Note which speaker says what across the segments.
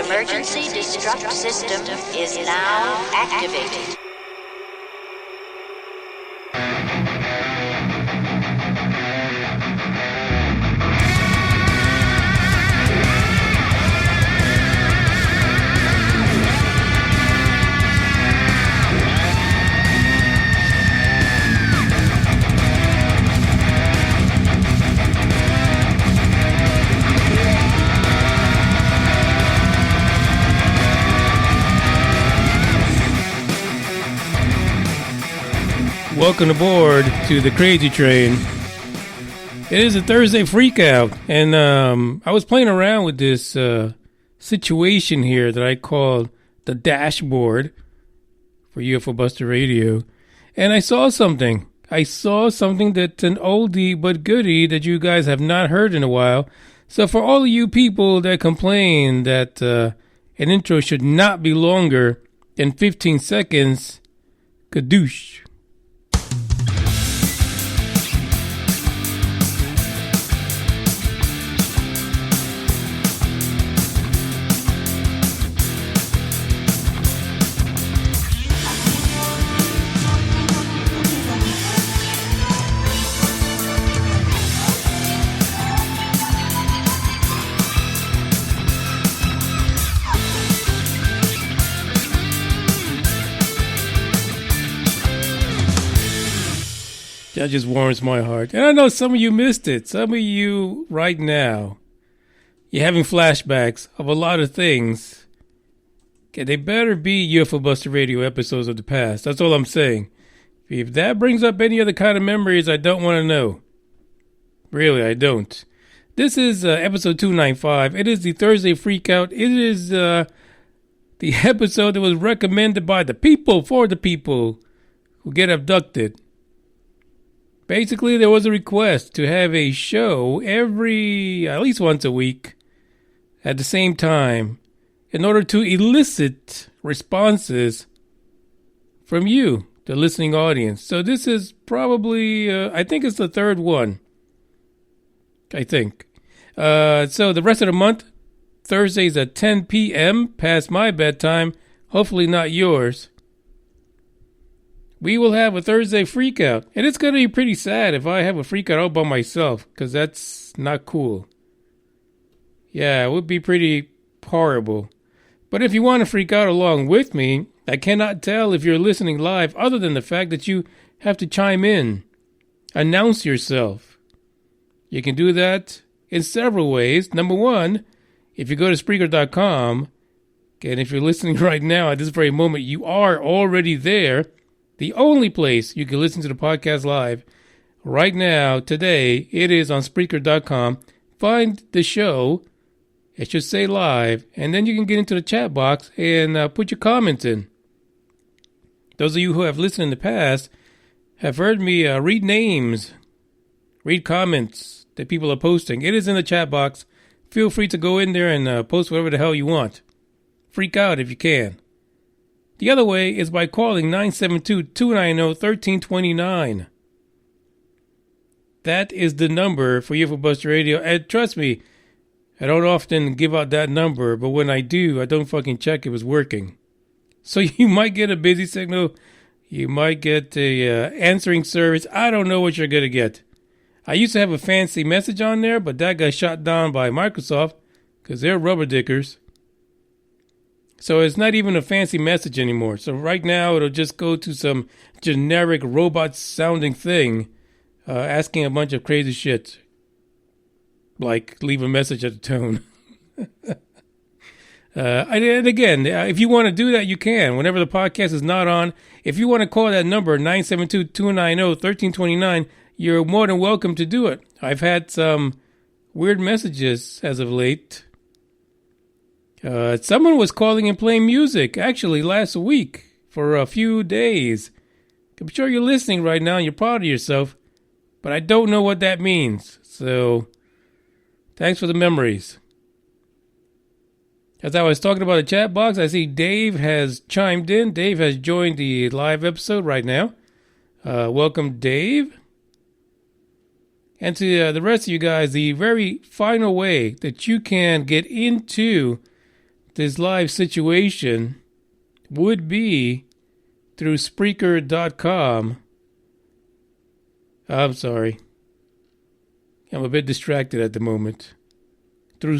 Speaker 1: emergency destruct system is now activated.
Speaker 2: Welcome aboard to the Crazy Train. It is a Thursday freakout, and I was playing around with this situation here that I called the dashboard for UFO Buster Radio, and I saw something. That's an oldie but goodie that you guys have not heard in a while. So for all of you people that complain that an intro should not be longer than 15 seconds, kadoosh. That just warms my heart. And I know some of you missed it. Some of you right now, you're having flashbacks of a lot of things. Okay, they better be UFO Buster Radio episodes of the past. That's all I'm saying. If that brings up any other kind of memories, I don't want to know. Really, I don't. This is episode 295. It is the Thursday Freakout. It is the episode that was recommended by the people for the people who get abducted. Basically, there was a request to have a show at least once a week, at the same time, in order to elicit responses from you, the listening audience. So this is probably, I think it's the third one. I think. So the rest of the month, Thursdays at 10 p.m., past my bedtime, hopefully not yours. We will have a Thursday freakout. And it's going to be pretty sad if I have a freakout all by myself, because that's not cool. Yeah, it would be pretty horrible. But if you want to freak out along with me, I cannot tell if you're listening live other than the fact that you have to chime in. Announce yourself. You can do that in several ways. Number one, if you go to Spreaker.com, and if you're listening right now at this very moment, you are already there. The only place you can listen to the podcast live right now, today, it is on Spreaker.com. Find the show. It should say live. And then you can get into the chat box and put your comments in. Those of you who have listened in the past have heard me read names, read comments that people are posting. It is in the chat box. Feel free to go in there and post whatever the hell you want. Freak out if you can. The other way is by calling 972-290-1329. That is the number for UFO Buster Radio. And trust me, I don't often give out that number, but when I do, I don't fucking check if it's working. So you might get a busy signal. You might get a answering service. I don't know what you're going to get. I used to have a fancy message on there, but that got shot down by Microsoft because they're rubber dickers. So it's not even a fancy message anymore. So right now it'll just go to some generic robot-sounding thing asking a bunch of crazy shit. Like leave a message at the tone. And again, if you want to do that, you can. Whenever the podcast is not on, if you want to call that number, 972-290-1329, you're more than welcome to do it. I've had some weird messages as of late. Someone was calling and playing music, actually, last week for a few days. I'm sure you're listening right now and you're proud of yourself, but I don't know what that means. So, thanks for the memories. As I was talking about the chat box, I see Dave has chimed in. Dave has joined the live episode right now. Welcome, Dave. And to the rest of you guys, the very final way that you can get into this live situation would be through Spreaker.com. I'm sorry. I'm a bit distracted at the moment. Through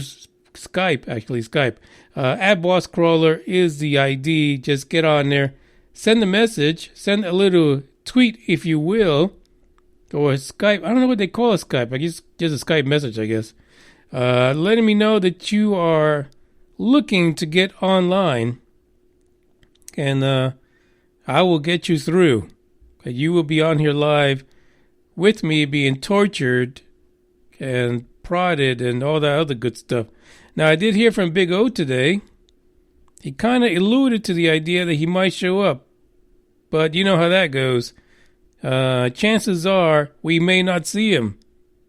Speaker 2: Skype, actually, Skype. @BossCrawler is the ID. Just get on there. Send a message. Send a little tweet, if you will. Or Skype. I don't know what they call a Skype. I guess just a Skype message, I guess. Letting me know that you are looking to get online. And I will get you through. You will be on here live with me being tortured and prodded and all that other good stuff. Now, I did hear from Big O today. He kind of alluded to the idea that he might show up. But you know how that goes. Chances are we may not see him.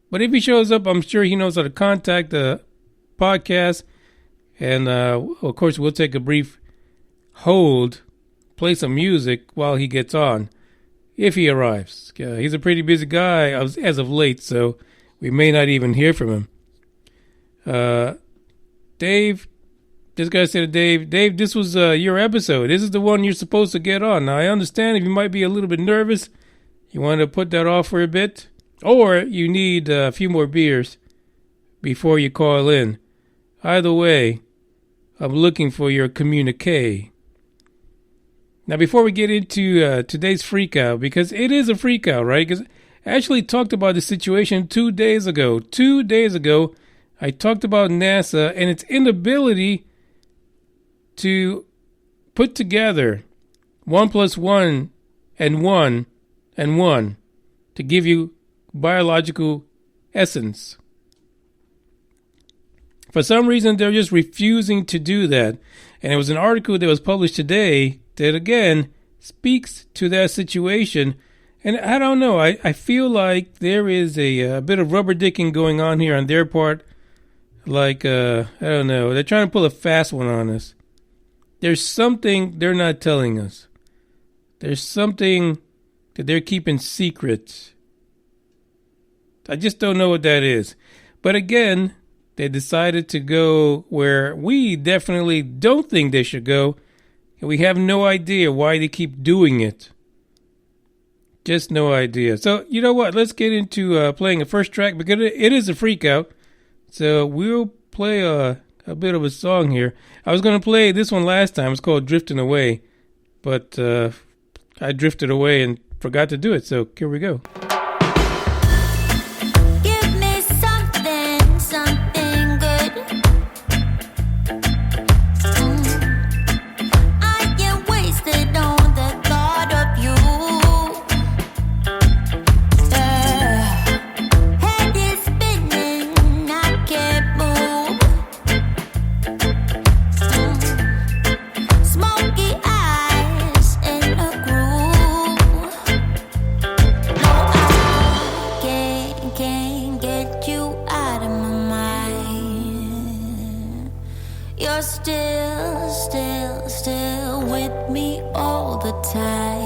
Speaker 2: But if he shows up, I'm sure he knows how to contact the podcast. And, of course, we'll take a brief hold, play some music while he gets on, if he arrives. He's a pretty busy guy as of late, so we may not even hear from him. Dave, just got to say to Dave, this was your episode. This is the one you're supposed to get on. Now, I understand if you might be a little bit nervous, you want to put that off for a bit, or you need a few more beers before you call in. Either way, I'm looking for your communique. Now, before we get into today's freakout, because it is a freakout, right? Because I actually talked about the situation 2 days ago. 2 days ago, I talked about NASA and its inability to put together 1 + 1 and 1 and 1 to give you biological essence. For some reason, they're just refusing to do that. And it was an article that was published today that, again, speaks to that situation. And I don't know. I feel like there is a bit of rubber dicking going on here on their part. Like, I don't know. They're trying to pull a fast one on us. There's something they're not telling us. There's something that they're keeping secret. I just don't know what that is. But again, they decided to go where we definitely don't think they should go. And we have no idea why they keep doing it. Just no idea. So, you know what? Let's get into playing a first track because it is a freak out. So we'll play a bit of a song here. I was going to play this one last time. It's called Drifting Away. But I drifted away and forgot to do it. So here we go.
Speaker 3: Still with me all the time.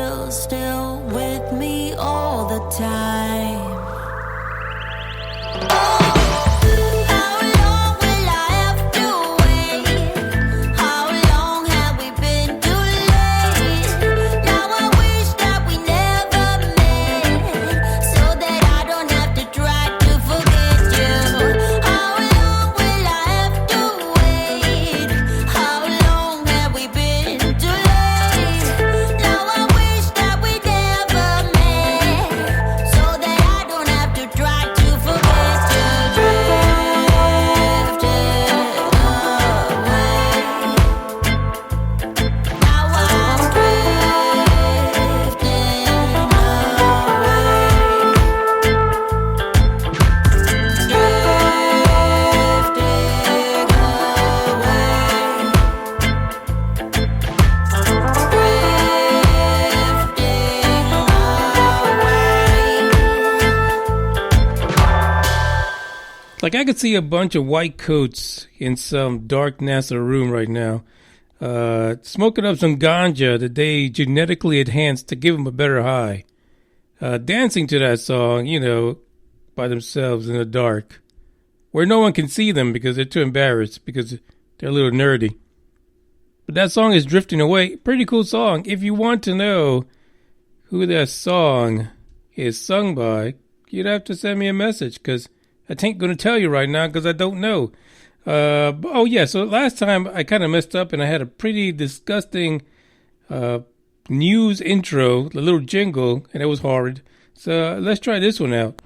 Speaker 3: You're still with me all the time. How long have we been too late? Now I wish
Speaker 2: Like, I could see a bunch of white coats in some dark NASA room right now, smoking up some ganja that they genetically enhanced to give them a better high. Dancing to that song, by themselves in the dark, where no one can see them because they're too embarrassed, because they're a little nerdy. But that song is Drifting Away. Pretty cool song. If you want to know who that song is sung by, you'd have to send me a message, because I ain't going to tell you right now because I don't know. So last time I kind of messed up and I had a pretty disgusting news intro, the little jingle, and it was horrid. So let's try this one out.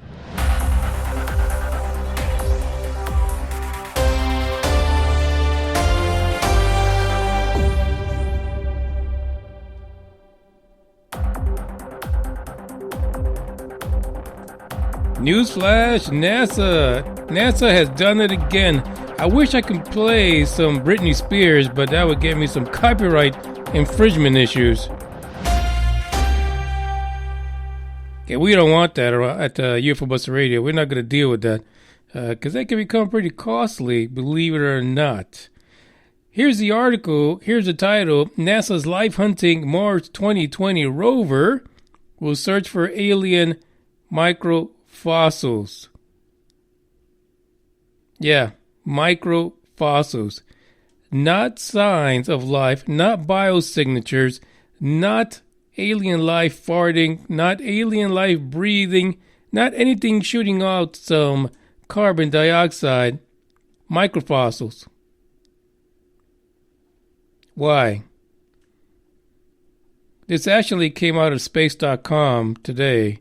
Speaker 2: Newsflash, NASA has done it again. I wish I could play some Britney Spears, but that would get me some copyright infringement issues. Okay, we don't want that at UFO Buster Radio. We're not going to deal with that, because that can become pretty costly, believe it or not. Here's the article. Here's the title. NASA's life-hunting Mars 2020 rover will search for alien microfossils. Yeah, microfossils. Not signs of life, not biosignatures, not alien life farting, not alien life breathing, not anything shooting out some carbon dioxide. Microfossils. Why? This actually came out of space.com today.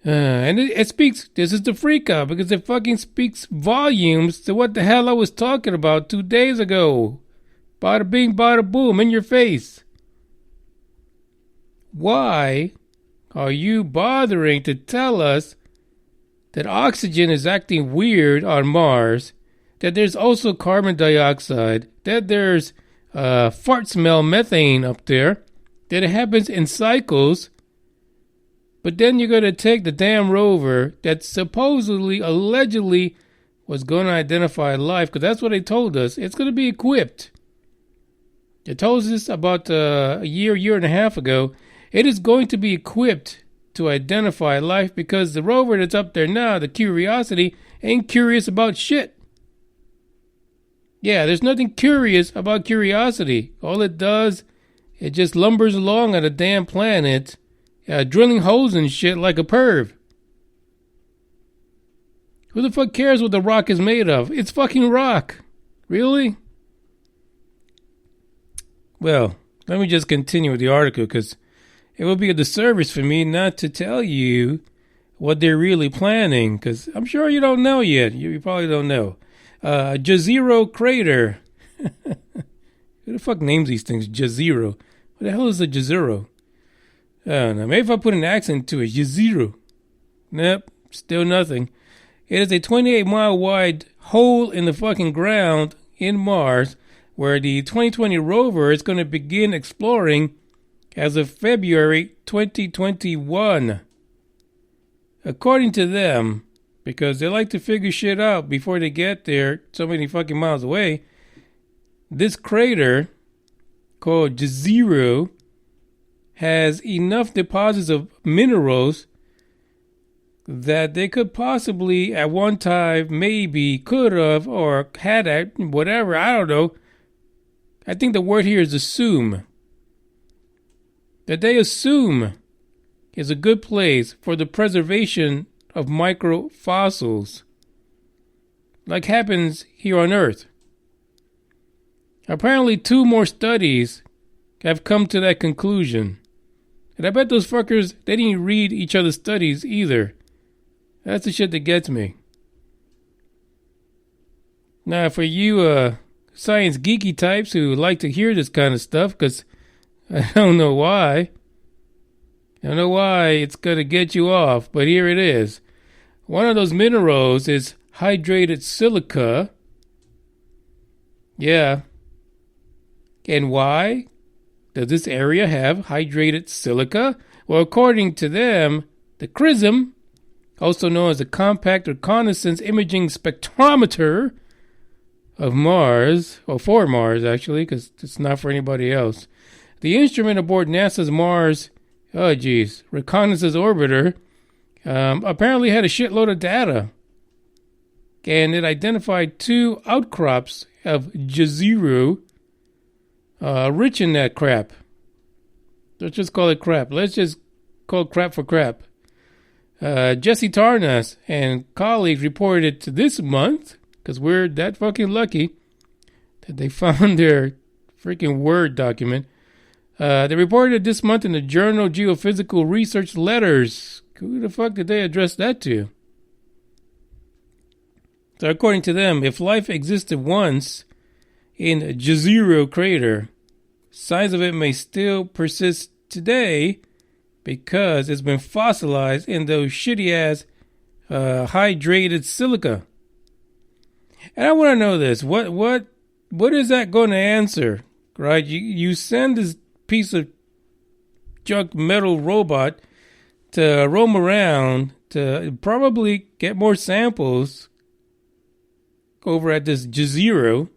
Speaker 2: And it speaks, this is the freak out, because it fucking speaks volumes to what the hell I was talking about 2 days ago. Bada bing, bada boom, in your face. Why are you bothering to tell us that oxygen is acting weird on Mars, that there's also carbon dioxide, that there's fart smell methane up there, that it happens in cycles? But then you're going to take the damn rover that supposedly, allegedly, was going to identify life, because that's what they told us. It's going to be equipped. They told us this about a year and a half ago. It is going to be equipped to identify life, because the rover that's up there now, the Curiosity, ain't curious about shit. Yeah, there's nothing curious about Curiosity. All it does, it just lumbers along on a damn planet, drilling holes and shit like a perv. Who the fuck cares what the rock is made of? It's fucking rock. Really? Well, let me just continue with the article, because it would be a disservice for me not to tell you what they're really planning, because I'm sure you don't know yet. You probably don't know. Jezero Crater. Who the fuck names these things? Jezero. What the hell is a Jezero? I don't know. Maybe if I put an accent to it. Jezero. Nope. Still nothing. It is a 28-mile wide hole in the fucking ground in Mars, where the 2020 rover is going to begin exploring as of February 2021. According to them, because they like to figure shit out before they get there so many fucking miles away, this crater called Jezero has enough deposits of minerals that they could possibly at one time maybe could have or had at whatever, I don't know. I think the word here is assume. That they assume is a good place for the preservation of microfossils, like happens here on Earth. Apparently 2 more studies have come to that conclusion. And I bet those fuckers, they didn't read each other's studies either. That's the shit that gets me. Now, for you science geeky types who like to hear this kind of stuff, because I don't know why. I don't know why it's going to get you off, but here it is. One of those minerals is hydrated silica. Yeah. And why does this area have hydrated silica? Well, according to them, the CRISM, also known as the Compact Reconnaissance Imaging Spectrometer of Mars, or for Mars actually, because it's not for anybody else. The instrument aboard NASA's Mars, Reconnaissance Orbiter, apparently had a shitload of data. And it identified 2 outcrops of Jezero, rich in that crap. Let's just call it crap. Let's just call crap for crap. Jesse Tarnas and colleagues reported this month, because we're that fucking lucky, that they found their freaking Word document. They reported this month in the journal Geophysical Research Letters. Who the fuck did they address that to? So according to them, if life existed once in Jezero Crater, signs of it may still persist today because it's been fossilized in those shitty-ass hydrated silica. And I want to know this. What is that going to answer? Right? You send this piece of junk metal robot to roam around to probably get more samples over at this Jezero.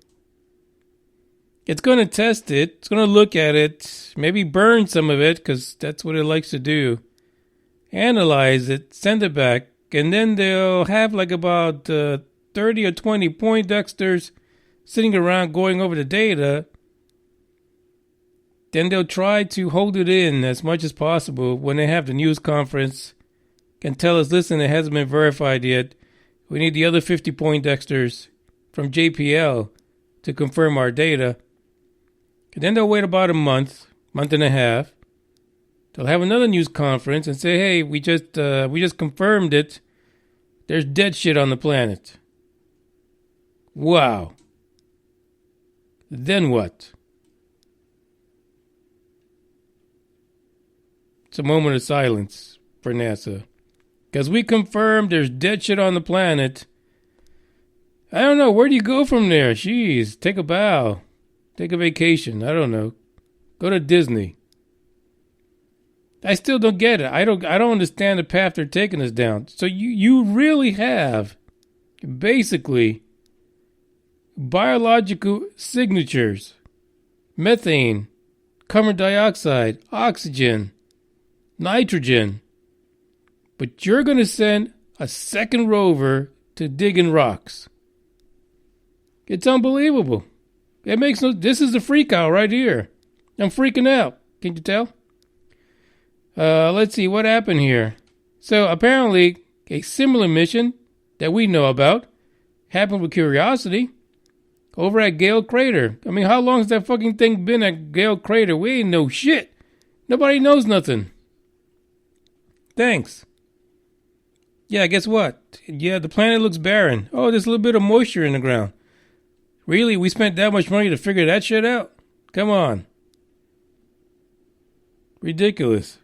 Speaker 2: It's going to test it. It's going to look at it. Maybe burn some of it because that's what it likes to do. Analyze it. Send it back. And then they'll have like about 30 or 20 Poindexters sitting around going over the data. Then they'll try to hold it in as much as possible when they have the news conference and tell us, listen, it hasn't been verified yet. We need the other 50 Poindexters from JPL to confirm our data. And then they'll wait about a month and a half. They'll have another news conference and say, hey, we just confirmed it. There's dead shit on the planet. Wow. Then what? It's a moment of silence for NASA. Because we confirmed there's dead shit on the planet. I don't know. Where do you go from there? Jeez. Take a bow. Take a vacation. I don't know. Go to Disney. I still don't get it. I don't understand the path they're taking us down. So you really have basically biological signatures. Methane, carbon dioxide, oxygen, nitrogen. But you're going to send a second rover to dig in rocks. It's unbelievable. It makes no... This is a freak out right here. I'm freaking out. Can you tell? Let's see what happened here. So apparently a similar mission that we know about happened with Curiosity over at Gale Crater. I mean, how long has that fucking thing been at Gale Crater? We ain't know shit. Nobody knows nothing. Thanks. Yeah, guess what? Yeah, the planet looks barren. Oh, there's a little bit of moisture in the ground. Really? We spent that much money to figure that shit out? Come on. Ridiculous.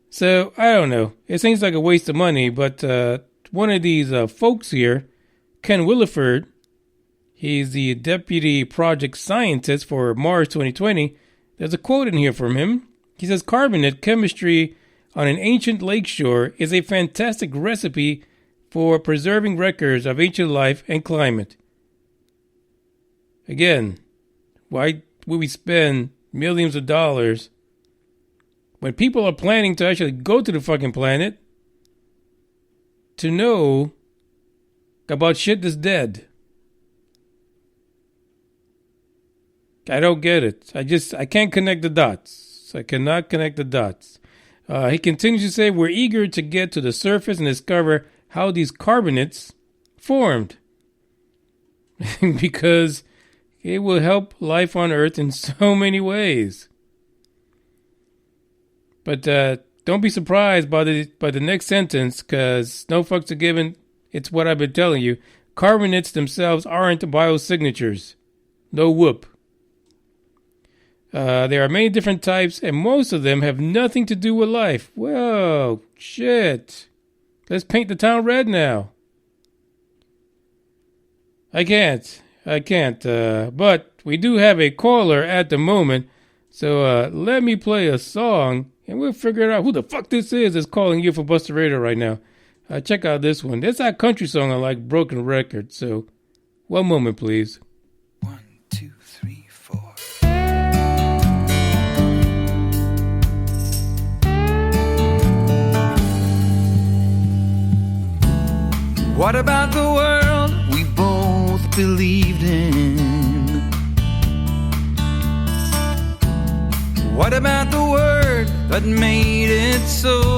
Speaker 2: So, I don't know. It seems like a waste of money, but one of these folks here, Ken Williford, he's the deputy project scientist for Mars 2020. There's a quote in here from him. He says, carbonate chemistry on an ancient lakeshore is a fantastic recipe for preserving records of ancient life and climate. Again, why would we spend millions of dollars when people are planning to actually go to the fucking planet to know about shit that's dead? I don't get it. I can't connect the dots. I cannot connect the dots. He continues to say, we're eager to get to the surface and discover how these carbonates formed. Because it will help life on Earth in so many ways. But don't be surprised by the next sentence, because no fucks are given. It's what I've been telling you. Carbonates themselves aren't biosignatures. No whoop. There are many different types, and most of them have nothing to do with life. Whoa, shit. Let's paint the town red now. I can't. But we do have a caller at the moment, so let me play a song, and we'll figure out who the fuck this is that's calling UFO Buster Radio right now. Check out this one. That's our country song I like, Broken Record. So, one moment, please.
Speaker 4: 1, 2, 3, 4. What about the world we both believed in? What about the word that made it so?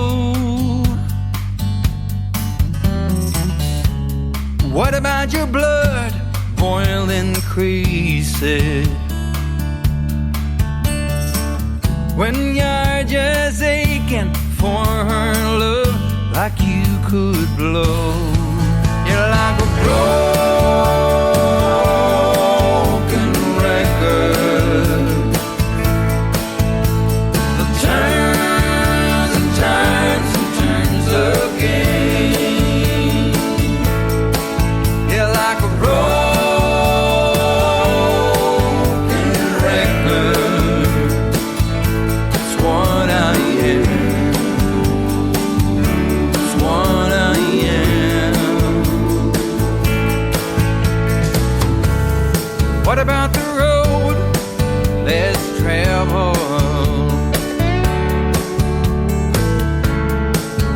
Speaker 4: What about your blood boiling crazy when you're just aching for her love like you could blow? You're like a broken record that turns and turns and turns again. You're like a broken record. That's what I am. That's what I am. What about the road less traveled?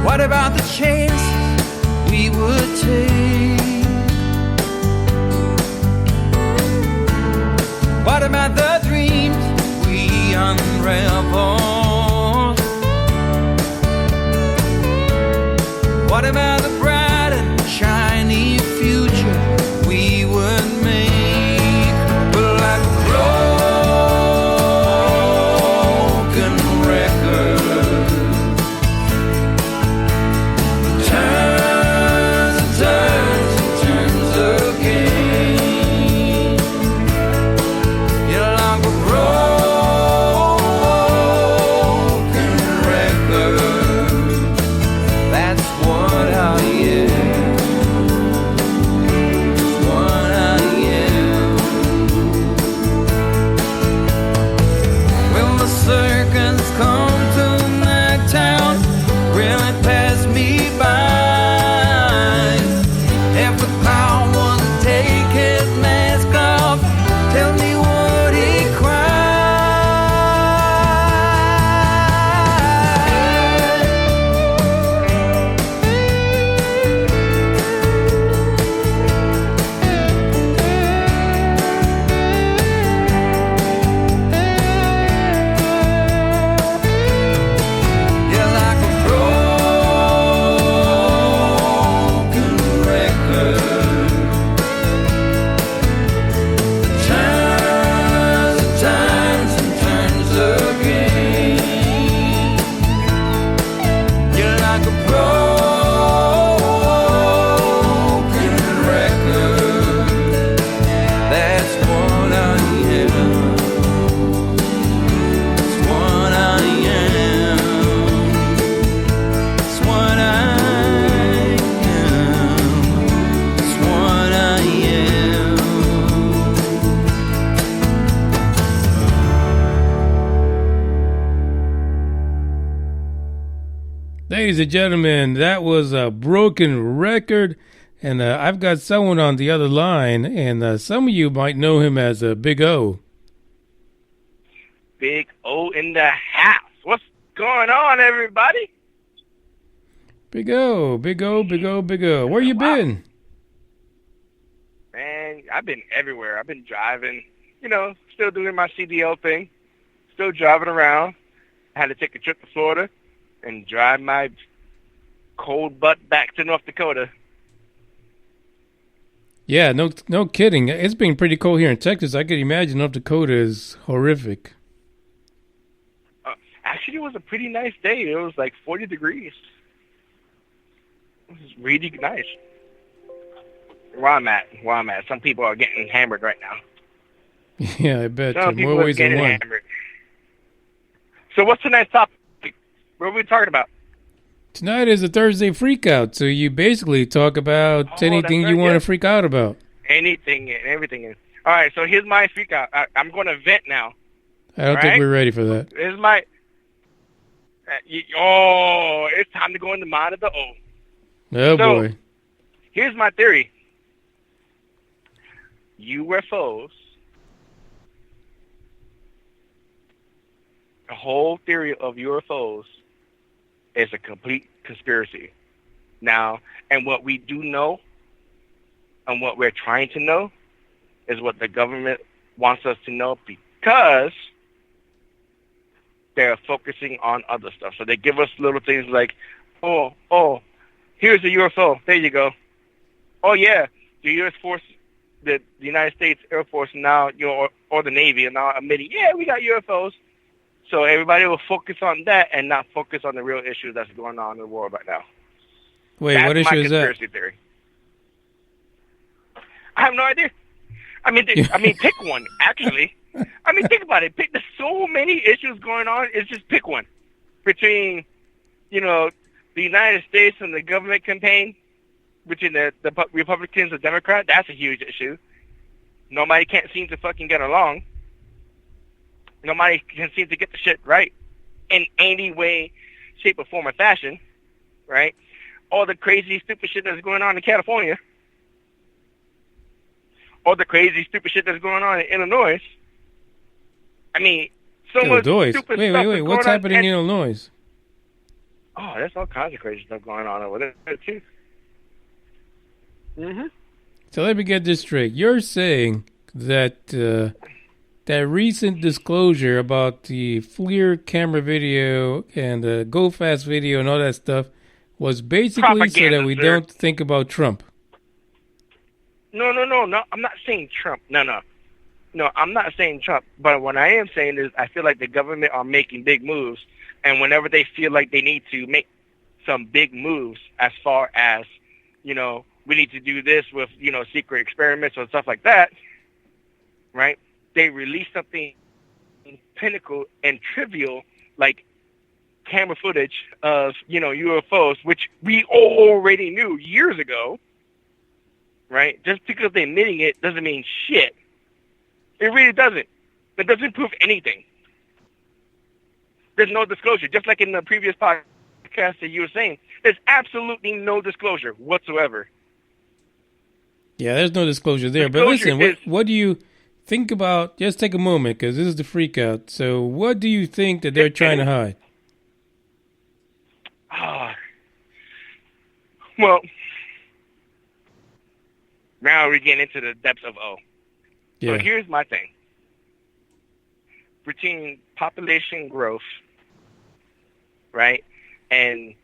Speaker 4: What about the chances we would take? What about the dreams we unraveled? What about the bright and shiny future we would make? Well, like a broken record turns and turns and turns again. You're like a broken record. That's what I am. That's what I am. Will the circus come to my town? Will it pass me by? If the clown wouldn't take his mask off, tell me would he cry? You're like a broken record that turns and turns and turns again. You're like a broken record. That's what I am. That's what I am. That's what I am. That's what I am.
Speaker 2: Ladies and gentlemen, that was a Broken Record. And I've got someone on the other line, and some of you might know him as Big O.
Speaker 5: Big O in the house. What's going on, everybody?
Speaker 2: Big O, Big O, Big O, Big O. Where you been?
Speaker 5: Man, I've been everywhere. I've been driving, still doing my CDL thing, still driving around. I had to take a trip to Florida and drive my cold butt back to North Dakota.
Speaker 2: Yeah, no kidding. It's been pretty cold here in Texas. I could imagine North Dakota is horrific.
Speaker 5: Actually, it was a pretty nice day. It was like 40 degrees. It was really nice. Where I'm at. Some people are getting hammered right now.
Speaker 2: Yeah, I bet.
Speaker 5: Some people
Speaker 2: More
Speaker 5: are
Speaker 2: ways than
Speaker 5: getting
Speaker 2: one.
Speaker 5: hammered. So what's tonight's topic? What are we talking about?
Speaker 2: Tonight is a Thursday freakout, so you basically talk about anything
Speaker 5: that's
Speaker 2: you
Speaker 5: right,
Speaker 2: want
Speaker 5: yeah.
Speaker 2: to freak out about.
Speaker 5: Anything and everything. All right, so here's my freak out. I'm going to vent now.
Speaker 2: I don't think we're ready for that.
Speaker 5: This It's time to go in the mind of the O.
Speaker 2: Oh,
Speaker 5: So,
Speaker 2: boy.
Speaker 5: here's my theory. UFOs, the whole theory of UFOs is a complete conspiracy. Now, and what we do know and what we're trying to know is what the government wants us to know because they're focusing on other stuff. So they give us little things like, oh, here's a UFO. There you go. Oh, yeah, the U.S. Force, the United States Air Force now, or the Navy are now admitting, yeah, we got UFOs. So everybody will focus on that and not focus on the real issue that's going on in the world right now.
Speaker 2: Wait,
Speaker 5: That's
Speaker 2: what issue is that?
Speaker 5: my conspiracy theory. I have no idea. I mean, pick one, actually. I mean, think about it. There's so many issues going on. It's just pick one. Between, the United States and the government campaign, between the Republicans and Democrats, that's a huge issue. Nobody can't seem to fucking get along. Nobody can seem to get the shit right in any way, shape, or form or fashion, right? All the crazy, stupid shit that's going on in California. All the crazy, stupid shit that's going on in Illinois. I mean, so much
Speaker 2: Illinois?
Speaker 5: stupid
Speaker 2: Wait,
Speaker 5: stuff.
Speaker 2: what's happening in Illinois?
Speaker 5: Oh, there's all kinds of crazy stuff going on over there, too. Mm-hmm.
Speaker 2: So let me get this straight. You're saying that that recent disclosure about the FLIR camera video and the Go Fast video and all that stuff was basically so that we don't think about Trump.
Speaker 5: No. I'm not saying Trump. No, I'm not saying Trump. But what I am saying is I feel like the government are making big moves. And whenever they feel like they need to make some big moves as far as, we need to do this with, secret experiments or stuff like that, right? They release something pinnacle and trivial like camera footage of, UFOs, which we already knew years ago, right? Just because they're admitting it doesn't mean shit. It really doesn't. It doesn't prove anything. There's no disclosure. Just like in the previous podcast that you were saying, there's absolutely no disclosure whatsoever.
Speaker 2: Yeah, there's no disclosure there. But listen, what do you think about, just take a moment, because this is the freak out. So what do you think that they're trying to hide?
Speaker 5: Well, now we're getting into the depths of O.
Speaker 2: Yeah.
Speaker 5: So here's my thing. Between population growth, right, and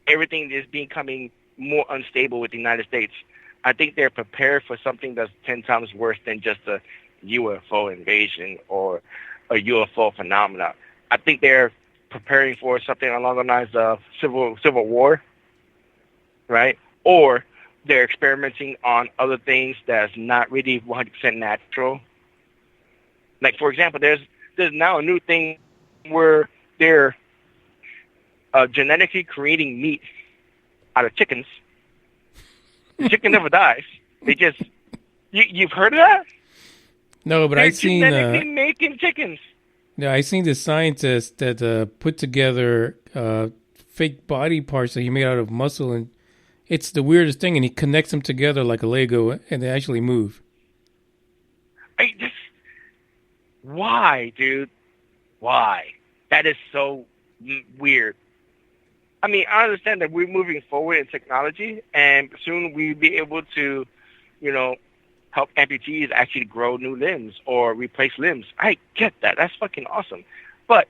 Speaker 5: everything is becoming more unstable with the United States, I think they're prepared for something that's 10 times worse than just a UFO invasion or a UFO phenomena. I think they're preparing for something along the lines of civil war, right? Or they're experimenting on other things that's not really 100% natural. Like, for example, there's now a new thing where they're genetically creating meat out of chickens. The chicken never dies. They just... You've heard of that?
Speaker 2: No, but I've seen...
Speaker 5: genetically making chickens.
Speaker 2: No, I seen the scientist that put together fake body parts that he made out of muscle, and it's the weirdest thing, and he connects them together like a Lego, and they actually move.
Speaker 5: Why, dude? Why? That is so weird. I mean, I understand that we're moving forward in technology, and soon we'll be able to, help amputees actually grow new limbs or replace limbs. I get that. That's fucking awesome. But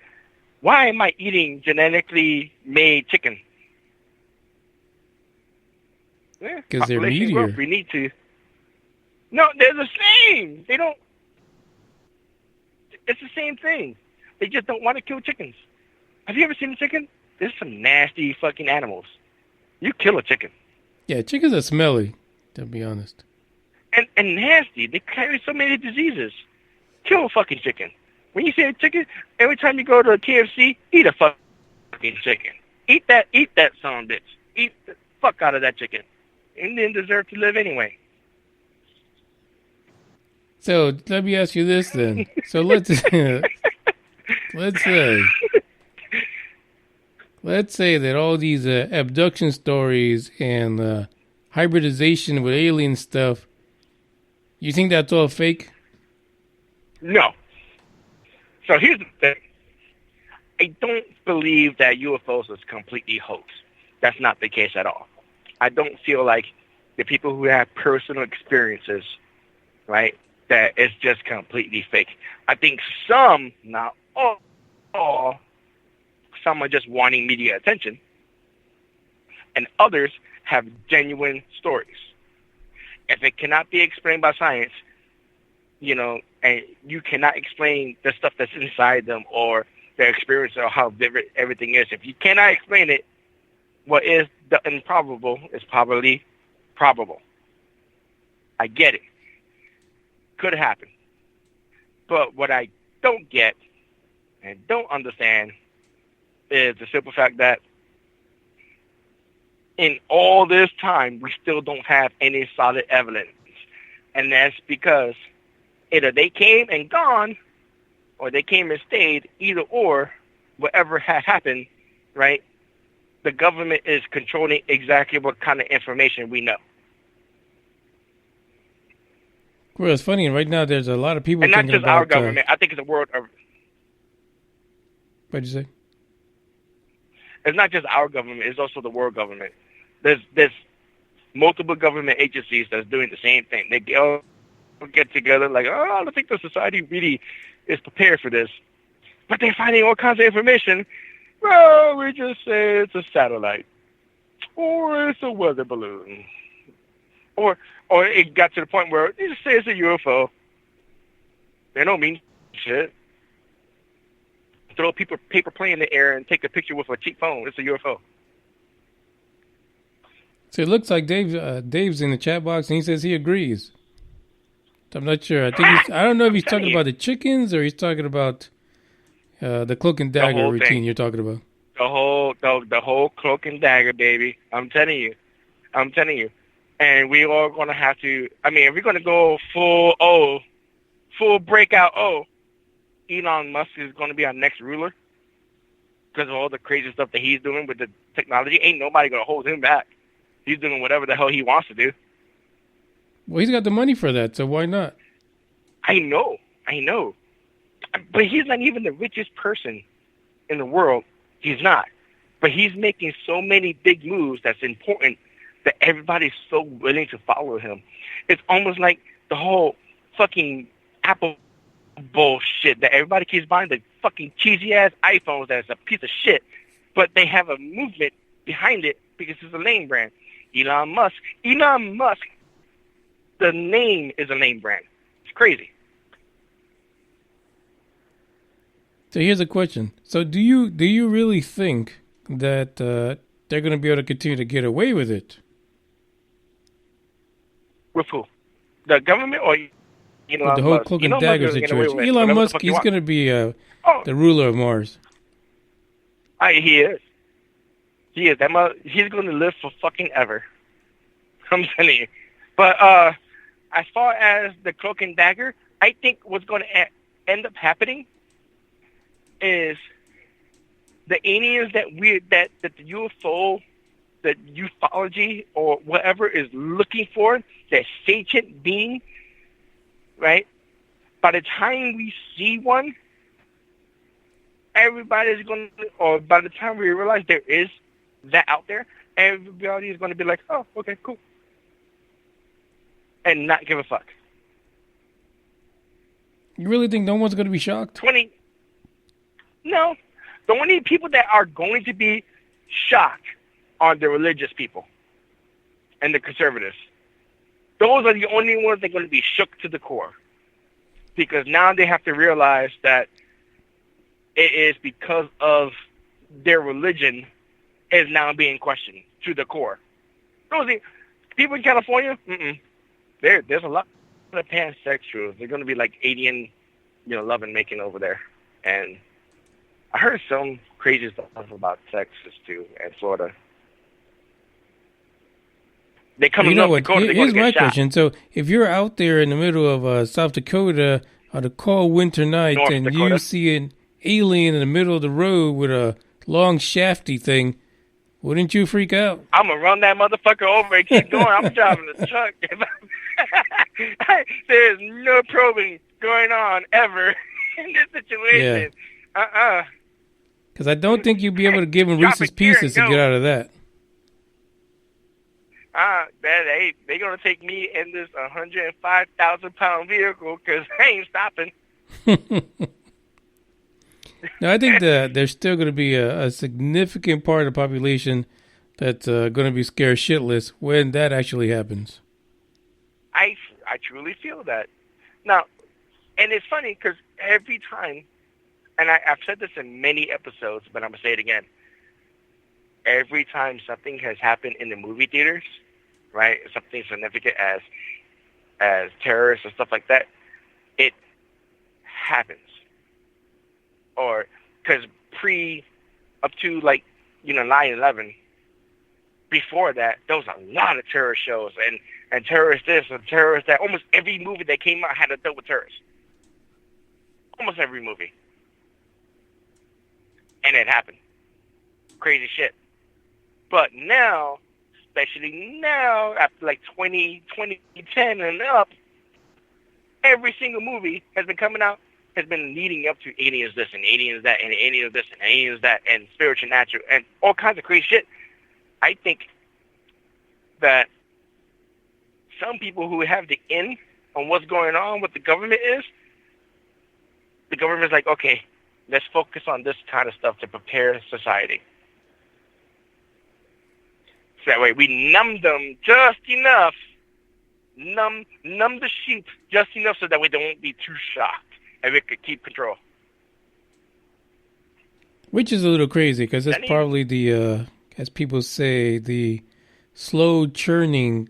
Speaker 5: why am I eating genetically made chicken?
Speaker 2: Because they're meatier.
Speaker 5: We need to... No, they're the same. They don't... It's the same thing. They just don't want to kill chickens. Have you ever seen a chicken? There's some nasty fucking animals. You kill a chicken.
Speaker 2: Yeah, chickens are smelly, to be honest.
Speaker 5: And nasty. They carry so many diseases. Kill a fucking chicken. When you see a chicken, every time you go to a KFC, eat a fucking chicken. Eat that son of a bitch. Eat the fuck out of that chicken. And then deserve to live anyway.
Speaker 2: So let me ask you this then. So let's say let's say that all these abduction stories and hybridization with alien stuff, you think that's all fake?
Speaker 5: No. So here's the thing. I don't believe that UFOs is completely hoax. That's not the case at all. I don't feel like the people who have personal experiences, right, that it's just completely fake. I think some, not all, some are just wanting media attention, and others have genuine stories. If it cannot be explained by science, and you cannot explain the stuff that's inside them or their experience or how vivid everything is, if you cannot explain it, what is the improbable is probably probable. I get it. Could happen. But what I don't get and don't understand is the simple fact that in all this time, we still don't have any solid evidence. And that's because either they came and gone, or they came and stayed, either or, whatever had happened, right? The government is controlling exactly what kind of information we know.
Speaker 2: Well, it's funny. Right now, there's a lot of people
Speaker 5: and not
Speaker 2: thinking
Speaker 5: just
Speaker 2: about,
Speaker 5: our government. I think it's a world of...
Speaker 2: What'd you say?
Speaker 5: It's not just our government. It's also the world government. There's multiple government agencies that's doing the same thing. They all get together like, oh, I don't think the society really is prepared for this. But they're finding all kinds of information. Well, we just say it's a satellite. Or it's a weather balloon. Or it got to the point where they just say it's a UFO. They don't mean shit. Throw a paper plane in the air and take a picture with a cheap phone. It's a UFO.
Speaker 2: So it looks like Dave's in the chat box, and he says he agrees. I'm not sure. I don't know if he's talking about the chickens or he's talking about the cloak and dagger routine thing. You're talking about.
Speaker 5: The whole cloak and dagger, baby. I'm telling you. And we are going to have to, if we're going to go full breakout Elon Musk is going to be our next ruler because of all the crazy stuff that he's doing with the technology. Ain't nobody going to hold him back. He's doing whatever the hell he wants to do.
Speaker 2: Well, he's got the money for that, so why not?
Speaker 5: I know. But he's not even the richest person in the world. He's not. But he's making so many big moves that's important that everybody's so willing to follow him. It's almost like the whole fucking Apple bullshit that everybody keeps buying, the fucking cheesy-ass iPhones that's a piece of shit, but they have a movement behind it because it's a name brand. Elon Musk, the name is a name brand. It's crazy.
Speaker 2: So here's a question. So do you really think that they're going to be able to continue to get away with it?
Speaker 5: With who? The government or Elon Musk?
Speaker 2: The whole cloak and dagger situation. Elon Musk, he's going to be the ruler of Mars.
Speaker 5: He is. He is. He's going to live for fucking ever. I'm telling you. But as far as the cloak and dagger, I think what's going to end up happening is the aliens that the UFO, the ufology or whatever is looking for, that sentient being, right? By the time we see one, everybody's going to, or by the time we realize there is that out there, everybody is going to be like, oh, okay, cool. And not give a fuck.
Speaker 2: You really think no one's going to be shocked?
Speaker 5: No. The only people that are going to be shocked are the religious people and the conservatives. Those are the only ones that are going to be shook to the core. Because now they have to realize that it is because of their religion is now being questioned to the core. Those people in California, there's a lot of pansexuals. They're going to be like alien, loving making over there. And I heard some crazy stuff about Texas too, and Florida. They come in North Dakota.
Speaker 2: Here's my question. So, if you're out there in the middle of South Dakota on a cold winter night, and you see an alien in the middle of the road with a long shafty thing, wouldn't you freak out?
Speaker 5: I'm going to run that motherfucker over and keep going. I'm driving the truck. There's no probing going on ever in this situation.
Speaker 2: Yeah. Because I don't think you'd be able to give him Reese's Pieces to get out of that.
Speaker 5: They're going to take me in this 105,000-pound vehicle because I ain't stopping.
Speaker 2: No, I think that there's still going to be a significant part of the population that's going to be scared shitless when that actually happens.
Speaker 5: I truly feel that. Now, and it's funny because every time, and I've said this in many episodes, but I'm going to say it again. Every time something has happened in the movie theaters, right, something significant as terrorists and stuff like that, it happens. Or because up to 9/11, before that, there was a lot of terrorist shows and terrorist this and terrorist that. Almost every movie that came out had to deal with terrorists. Almost every movie. And it happened. Crazy shit. But now, especially now, after 2010 and up, every single movie has been coming out, has been leading up to aliens this and aliens that and aliens this and aliens that and spiritual natural and all kinds of crazy shit. I think that some people who have the in on what's going on with the government is, the government's like, okay, let's focus on this kind of stuff to prepare society. So that way we numb them just enough, numb the sheep just enough so that we don't be too shocked and we could keep control.
Speaker 2: Which is a little crazy because that's probably the, as people say, the slow churning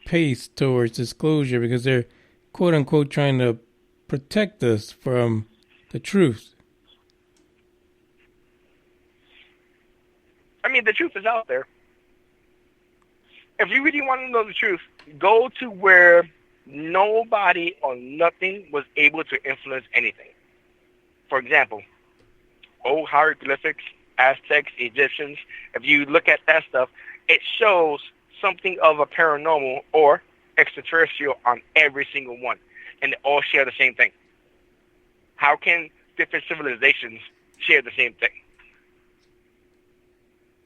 Speaker 2: pace towards disclosure because they're quote unquote trying to protect us from the truth.
Speaker 5: I mean, the truth is out there. If you really want to know the truth, go to where nobody or nothing was able to influence anything. For example, old hieroglyphics, Aztecs, Egyptians, if you look at that stuff, it shows something of a paranormal or extraterrestrial on every single one. And they all share the same thing. How can different civilizations share the same thing?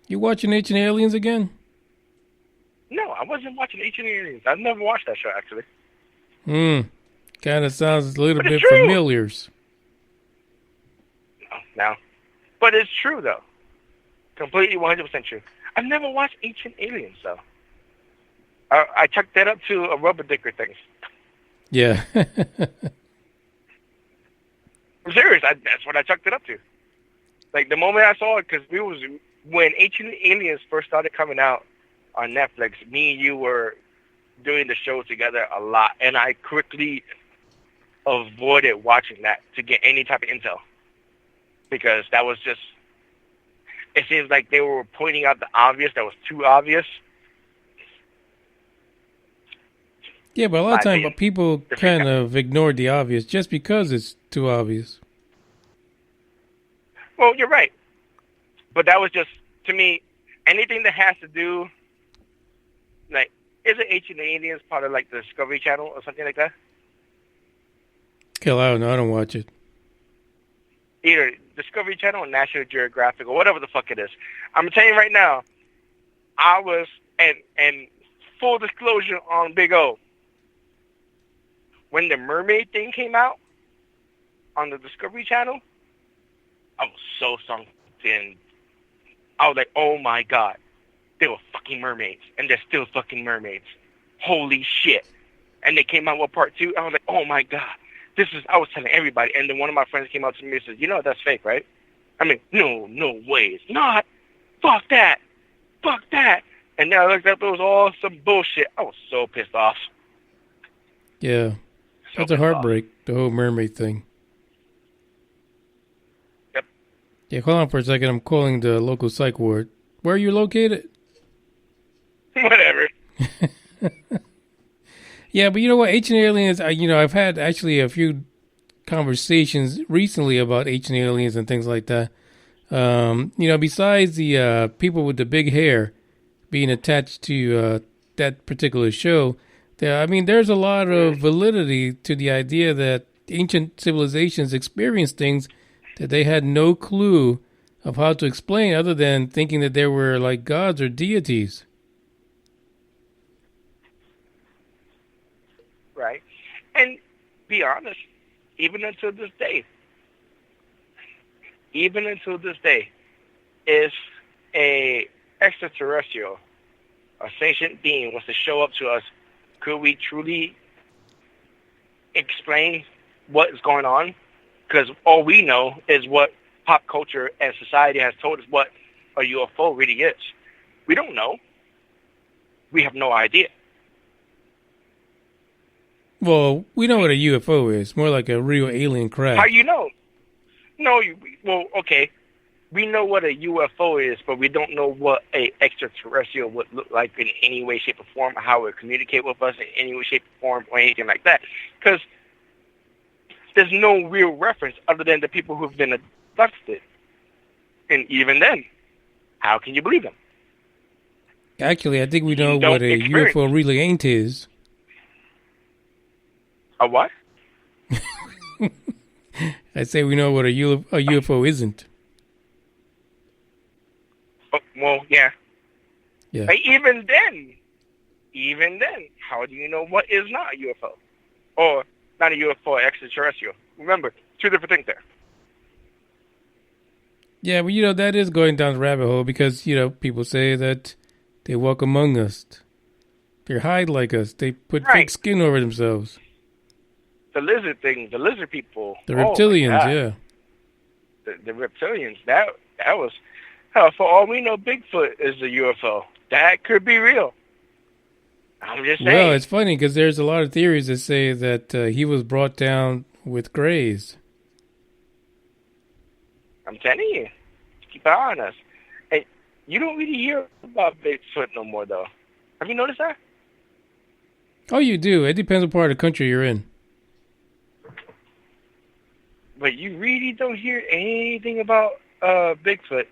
Speaker 2: You watching Ancient Aliens again?
Speaker 5: No, I wasn't watching Ancient Aliens. I've never watched that show, actually.
Speaker 2: Kind of sounds a little bit
Speaker 5: true.
Speaker 2: familiar.
Speaker 5: No. But it's true, though. Completely 100% true. I've never watched Ancient Aliens, though. I chucked that up to a rubber dicker thing.
Speaker 2: Yeah.
Speaker 5: I'm serious. That's what I chucked it up to. Like, the moment I saw it, because when Ancient Aliens first started coming out on Netflix, me and you were doing the show together a lot, and I quickly avoided watching that to get any type of intel. Because that was just, it seems like they were pointing out the obvious that was too obvious.
Speaker 2: Yeah, but a lot of times people kind of ignore the obvious just because it's too obvious.
Speaker 5: Well, you're right. But that was just, to me, anything that has to do, like, isn't Ancient Aliens part of, like, the Discovery Channel or something like that?
Speaker 2: Hell, I don't know. I don't watch it.
Speaker 5: Either Discovery Channel or National Geographic or whatever the fuck it is. I'm going to tell you right now, I was, and full disclosure on Big O, when the mermaid thing came out on the Discovery Channel, I was so sunk in. I was like, oh my God, they were fucking mermaids, and they're still fucking mermaids. Holy shit. And they came out with part 2. I was like, oh my God. I was telling everybody. And then one of my friends came up to me and said, you know, that's fake, right? I mean, no way. It's not. Fuck that. And then I looked up, it was all some bullshit. I was so pissed off.
Speaker 2: Yeah. That's a heartbreak, the whole mermaid thing.
Speaker 5: Yep.
Speaker 2: Yeah, hold on for a second. I'm calling the local psych ward. Where are you located?
Speaker 5: Whatever.
Speaker 2: Yeah, but you know what? Ancient Aliens, I've had actually a few conversations recently about Ancient Aliens and things like that. Besides the people with the big hair being attached to that particular show, there's a lot of validity to the idea that ancient civilizations experienced things that they had no clue of how to explain, other than thinking that they were like gods or deities.
Speaker 5: Right. And be honest, even until this day, if a extraterrestrial, a sentient being was to show up to us, could we truly explain what is going on? Because all we know is what pop culture and society has told us what a UFO really is. We don't know. We have no idea.
Speaker 2: Well, we know what a UFO is. More like a real alien craft.
Speaker 5: How you know? No, okay. We know what a UFO is, but we don't know what a extraterrestrial would look like in any way, shape, or form, or how it would communicate with us in any way, shape, or form, or anything like that. Because there's no real reference other than the people who've been abducted. And even then, how can you believe them?
Speaker 2: Actually, I think we know what a UFO really ain't is.
Speaker 5: A what?
Speaker 2: I say we know what a UFO isn't.
Speaker 5: Oh, well, yeah.
Speaker 2: Yeah.
Speaker 5: But even then, how do you know what is not a UFO? Or not a UFO, extraterrestrial? Remember, two different things there.
Speaker 2: Yeah, but that is going down the rabbit hole because, people say that they walk among us. They hide like us. They put fake skin over themselves.
Speaker 5: The lizard thing, the lizard people.
Speaker 2: The reptilians, yeah.
Speaker 5: The reptilians, that was, for all we know, Bigfoot is a UFO. That could be real. I'm just saying.
Speaker 2: Well, it's funny because there's a lot of theories that say that he was brought down with grays.
Speaker 5: I'm telling you, keep an eye on us. And you don't really hear about Bigfoot no more, though. Have you noticed that?
Speaker 2: Oh, you do. It depends what part of the country you're in.
Speaker 5: But you really don't hear anything about Bigfoot.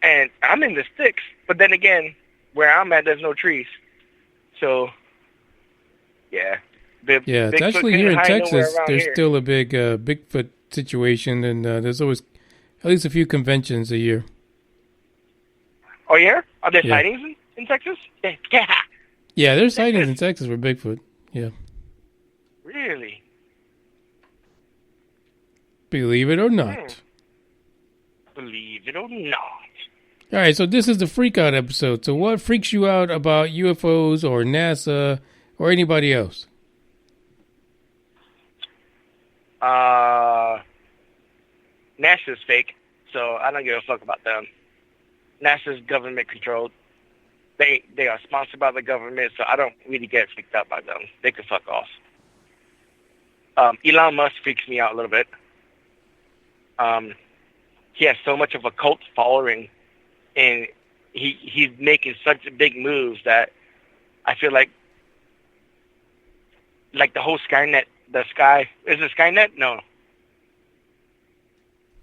Speaker 5: And I'm in the sticks, but then again, where I'm at, there's no trees. So, yeah.
Speaker 2: It's actually here in Texas, there's still a big Bigfoot situation, and there's always at least a few conventions a year.
Speaker 5: Oh, yeah? Are there sightings in Texas? Yeah.
Speaker 2: Yeah, there's sightings in Texas for Bigfoot. Yeah.
Speaker 5: Really?
Speaker 2: Believe it or not.
Speaker 5: Believe it or not.
Speaker 2: All right, so this is the Freak Out episode. So what freaks you out about UFOs or NASA or anybody else?
Speaker 5: NASA's fake, so I don't give a fuck about them. NASA's government controlled. They are sponsored by the government, so I don't really get freaked out by them. They can fuck off. Elon Musk freaks me out a little bit. He has so much of a cult following, and he's making such big moves that I feel like the whole Skynet, is it Skynet? No.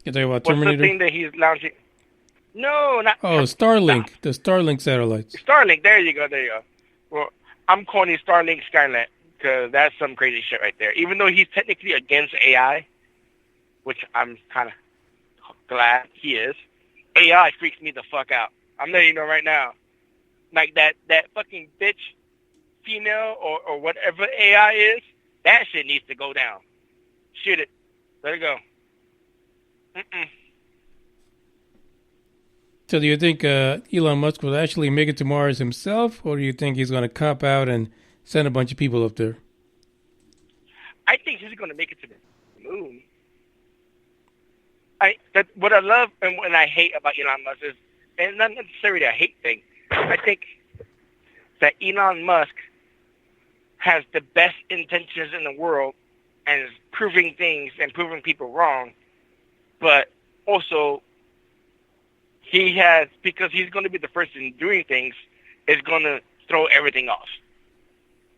Speaker 2: You're talking about Terminator?
Speaker 5: What's the thing that he's launching? No, not...
Speaker 2: Oh, Starlink. The Starlink satellites.
Speaker 5: Starlink, there you go. Well, I'm calling it Starlink Skynet because that's some crazy shit right there. Even though he's technically against AI, which I'm kind of glad he is, AI freaks me the fuck out. I'm letting you know right now. Like that fucking bitch female or whatever AI is, that shit needs to go down. Shoot it. Let it go.
Speaker 2: So do you think Elon Musk will actually make it to Mars himself, or do you think he's going to cop out and send a bunch of people up there?
Speaker 5: I think he's going to make it to the moon. What I love and what I hate about Elon Musk is, and not necessarily a hate thing, I think that Elon Musk has the best intentions in the world and is proving things and proving people wrong, but also because he's going to be the first in doing things, is going to throw everything off.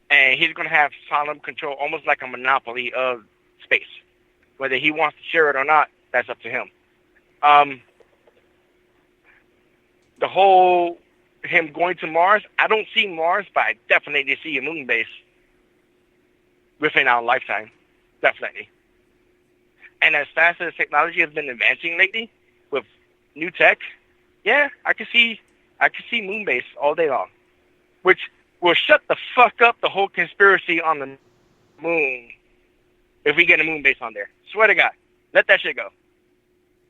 Speaker 5: And he's going to have solemn control, almost like a monopoly of space. Whether he wants to share it or not, that's up to him. the whole him going to Mars, I don't see Mars, but I definitely see a moon base within our lifetime. Definitely. And as fast as technology has been advancing lately with new tech, yeah, I can see moon base all day long, which will shut the fuck up the whole conspiracy on the moon if we get a moon base on there. Swear to God, let that shit go.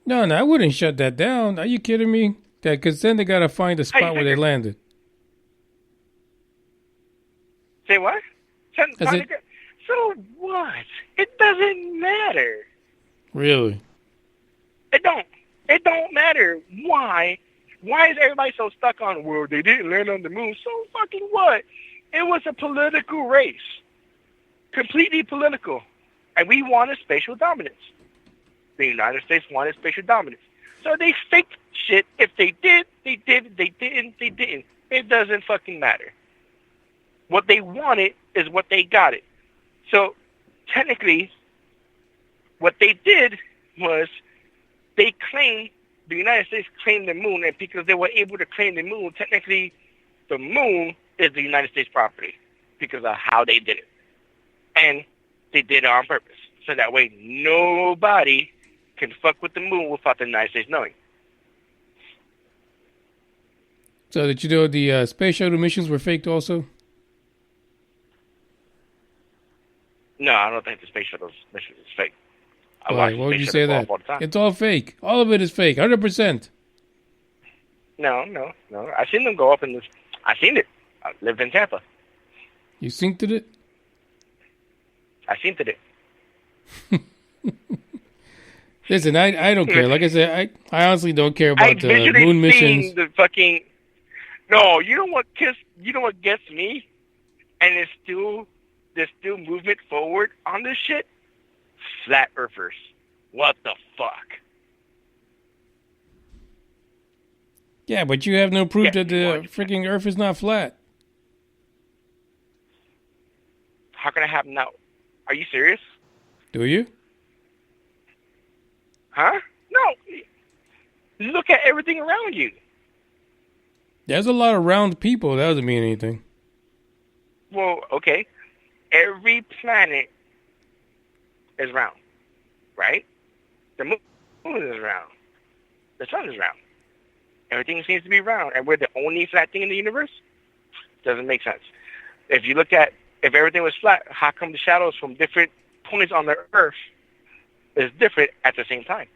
Speaker 2: No, I wouldn't shut that down. Are you kidding me? Because then they got to find a spot where they landed.
Speaker 5: Say what? So what? It doesn't matter.
Speaker 2: Really?
Speaker 5: It don't matter. Why? Why is everybody so stuck on, well, they didn't land on the moon? So fucking what? It was a political race. Completely political. And we wanted spatial dominance. The United States wanted spatial dominance. So they faked shit. If they did, they did. They didn't, they didn't. It doesn't fucking matter. What they wanted is what they got it. So technically, what they did was they claimed, the United States claimed the moon, and because they were able to claim the moon, technically the moon is the United States property because of how they did it. And they did it on purpose. So that way nobody can fuck with the moon without the United States knowing.
Speaker 2: So did you know the space shuttle missions were faked also?
Speaker 5: No, I don't think the space shuttle mission is fake.
Speaker 2: Why? Why would you say that? It's all fake. All of it is fake. 100%.
Speaker 5: No. I've seen them go up in this. I've seen it. I lived in Tampa.
Speaker 2: You synced it?
Speaker 5: I synced it.
Speaker 2: Listen, I don't care. Like I said, I honestly don't care about the moon missions.
Speaker 5: The fucking. No, you know what gets me? And there's still movement forward on this shit. Flat earthers. What the fuck?
Speaker 2: Yeah, but you have no proof that the freaking earth is not flat.
Speaker 5: How can I have now? Are you serious?
Speaker 2: Do you?
Speaker 5: Huh? No. Look at everything around you.
Speaker 2: There's a lot of round people. That doesn't mean anything.
Speaker 5: Well, okay. Every planet is round, right? The moon is round. The sun is round. Everything seems to be round, and we're the only flat thing in the universe? Doesn't make sense. If you look at, if everything was flat, how come the shadows from different points on the Earth is different at the same time?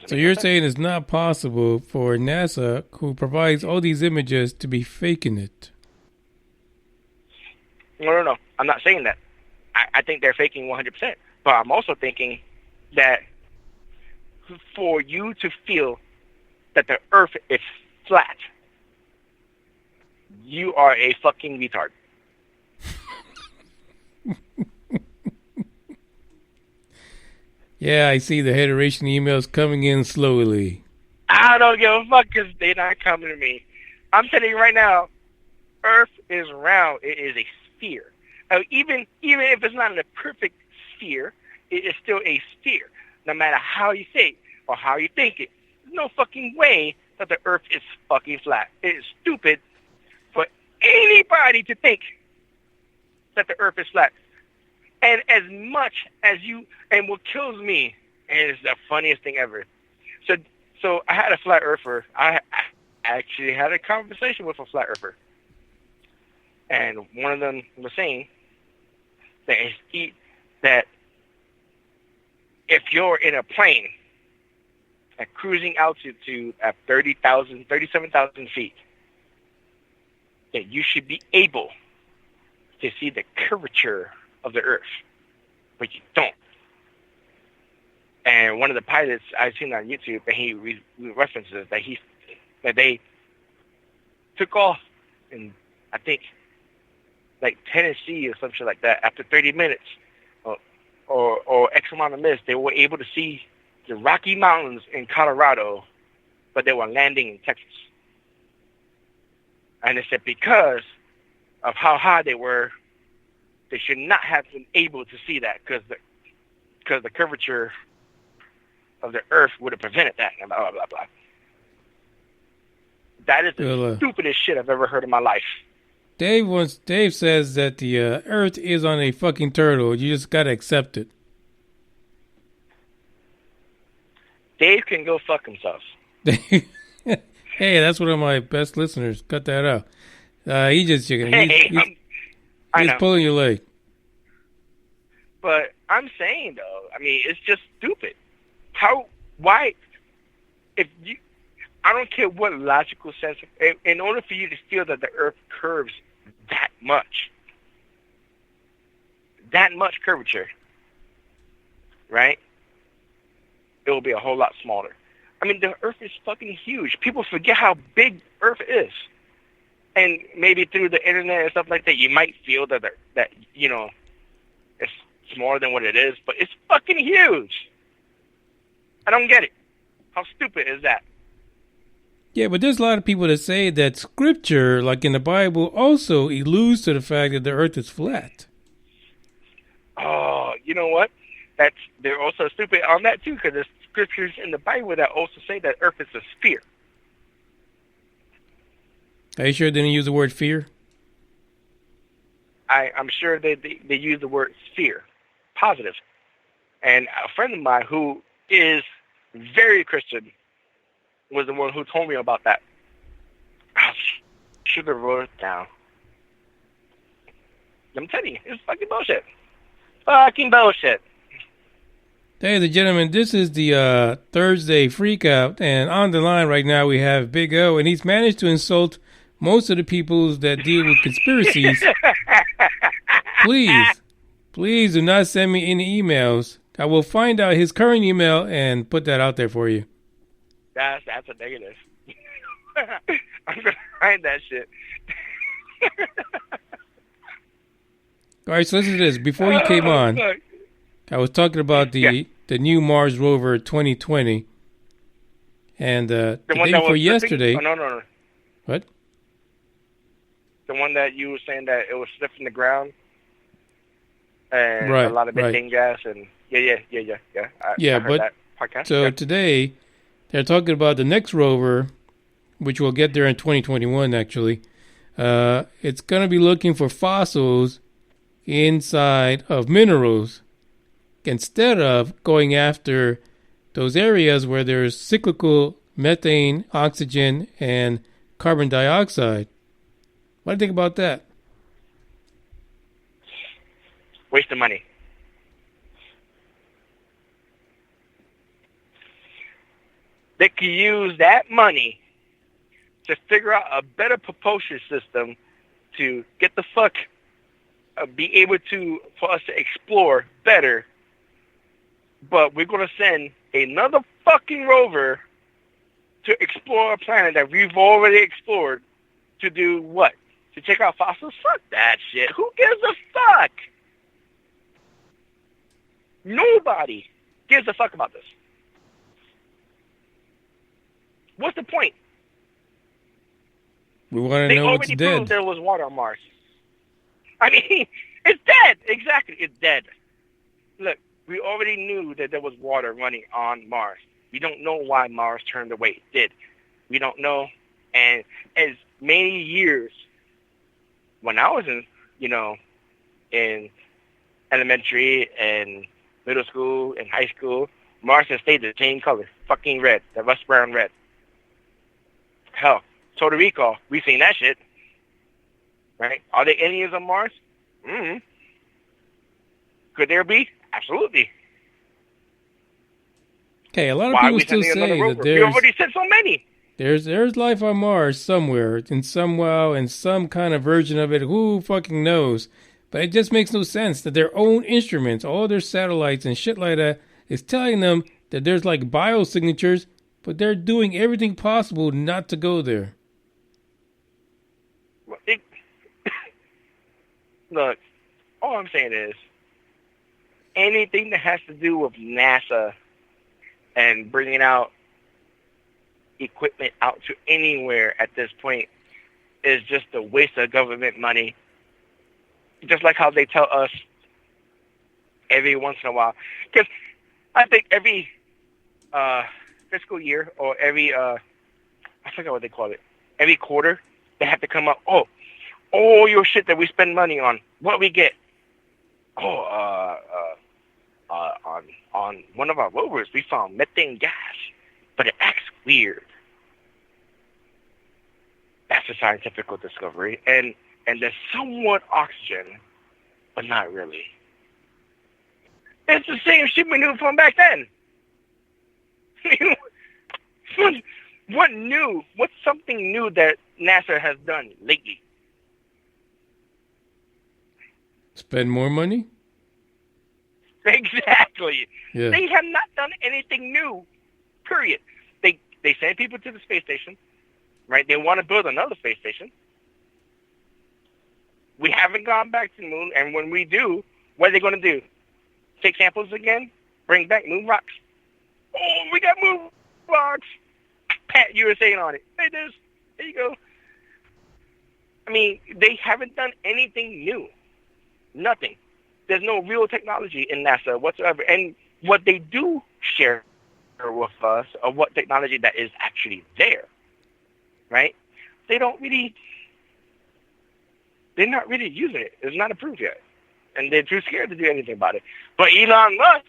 Speaker 2: So you're saying it's not possible for NASA, who provides all these images, to be faking it?
Speaker 5: No. I'm not saying that. I think they're faking 100%. But I'm also thinking that for you to feel that the Earth is flat, you are a fucking retard.
Speaker 2: Yeah, I see the hateration emails coming in slowly.
Speaker 5: I don't give a fuck because they're not coming to me. I'm telling you right now, Earth is round. It is a sphere. Even if it's not in a perfect sphere, it is still a sphere. No matter how you say it or how you think it. There's no fucking way that the Earth is fucking flat. It is stupid for anybody to think that the Earth is flat. And as much as you, and what kills me, and it's the funniest thing ever. So I had a flat earther. I actually had a conversation with a flat earther. And one of them was saying that if you're in a plane at cruising altitude at 37,000 feet, that you should be able to see the curvature of the Earth, but you don't. And one of the pilots I've seen on YouTube, and he references that they took off in, I think, like Tennessee or some shit like that. After 30 minutes or X amount of minutes, they were able to see the Rocky Mountains in Colorado, but they were landing in Texas. And they said because of how high they were, they should not have been able to see that because the curvature of the Earth would have prevented that, and blah, blah, blah, blah. That is the
Speaker 2: Good luck.
Speaker 5: stupidest shit I've ever heard in my life.
Speaker 2: Dave says that the Earth is on a fucking turtle. You just gotta accept it.
Speaker 5: Dave can go fuck himself.
Speaker 2: Hey, that's one of my best listeners. Cut that out. He just chicken. He's pulling your leg.
Speaker 5: But I'm saying though, I mean, it's just stupid. I don't care what logical sense, in order for you to feel that the Earth curves that much curvature, right? It will be a whole lot smaller. I mean, the Earth is fucking huge. People forget how big Earth is. And maybe through the internet and stuff like that, you might feel that it's smaller than what it is, but it's fucking huge. I don't get it. How stupid is that?
Speaker 2: Yeah, but there's a lot of people that say that scripture, like in the Bible, also alludes to the fact that the Earth is flat.
Speaker 5: Oh, you know what? They're also stupid on that too, because there's scriptures in the Bible that also say that Earth is a sphere.
Speaker 2: Are you sure they didn't use the word fear?
Speaker 5: I'm sure they use the word sphere, positive. And a friend of mine who is very Christian was the one who told me about that. I should have wrote it down. I'm telling you, it's fucking bullshit. Fucking bullshit.
Speaker 2: Hey, the gentlemen, this is the Thursday Freakout, and on the line right now we have Big O, and he's managed to insult most of the people that deal with conspiracies. Please do not send me any emails. I will find out his current email and put that out there for you.
Speaker 5: That's a negative. I'm gonna find that shit.
Speaker 2: All right, so listen to this. Before you came on, I was talking about the new Mars Rover 2020, and the day before yesterday.
Speaker 5: Oh, no.
Speaker 2: What?
Speaker 5: The one that you were saying that it was sniffing the ground, and a lot of methane gas, and yeah. I heard that podcast.
Speaker 2: So today they're talking about the next rover, which will get there in 2021. Actually, it's going to be looking for fossils inside of minerals instead of going after those areas where there's cyclical methane, oxygen, and carbon dioxide. What do you think about that?
Speaker 5: Waste of money. They could use that money to figure out a better propulsion system to get the fuck be able to, for us to explore better. But we're going to send another fucking rover to explore a planet that we've already explored to do what? To check out fossils? Fuck that shit. Who gives a fuck? Nobody gives a fuck about this. What's the point?
Speaker 2: We want to know what's dead.
Speaker 5: They already proved there was water on Mars. I mean, it's dead. Exactly, it's dead. Look, we already knew that there was water running on Mars. We don't know why Mars turned the way it did. We don't know. And as many years, when I was in elementary and middle school and high school, Mars has stayed the same color, fucking red, the rust brown red. Hell, Total Recall, we've seen that shit. Right? Are there aliens on Mars? Mm-hmm. Could there be? Absolutely.
Speaker 2: Okay, a lot of people still say that
Speaker 5: we already sent so many.
Speaker 2: There's life on Mars somewhere, in some kind of version of it. Who fucking knows? But it just makes no sense that their own instruments, all their satellites and shit like that, is telling them that there's like biosignatures, but they're doing everything possible not to go there.
Speaker 5: Look, all I'm saying is anything that has to do with NASA and bringing out equipment out to anywhere at this point is just a waste of government money. Just like how they tell us every once in a while. Because I think every fiscal year or every, I forget what they call it, every quarter, they have to come up. Oh, all your shit that we spend money on, what we get? Oh, on one of our rovers, we found methane gas, but it acts weird. That's a scientific discovery, and there's somewhat oxygen, but not really. It's the same shit we knew from back then. What new? What's something new that NASA has done lately?
Speaker 2: Spend more money?
Speaker 5: Exactly.
Speaker 2: Yeah.
Speaker 5: They have not done anything new. Period. They send people to the space station, right? They want to build another space station. We haven't gone back to the moon, and when we do, what are they going to do? Take samples again? Bring back moon rocks? Oh, we got moon rocks. Pat USA on it. Hey, there you go. I mean, they haven't done anything new. Nothing. There's no real technology in NASA whatsoever. And what they do share with us are what technology that is actually there, right? They're not really using it. It's not approved yet. And they're too scared to do anything about it. But Elon Musk,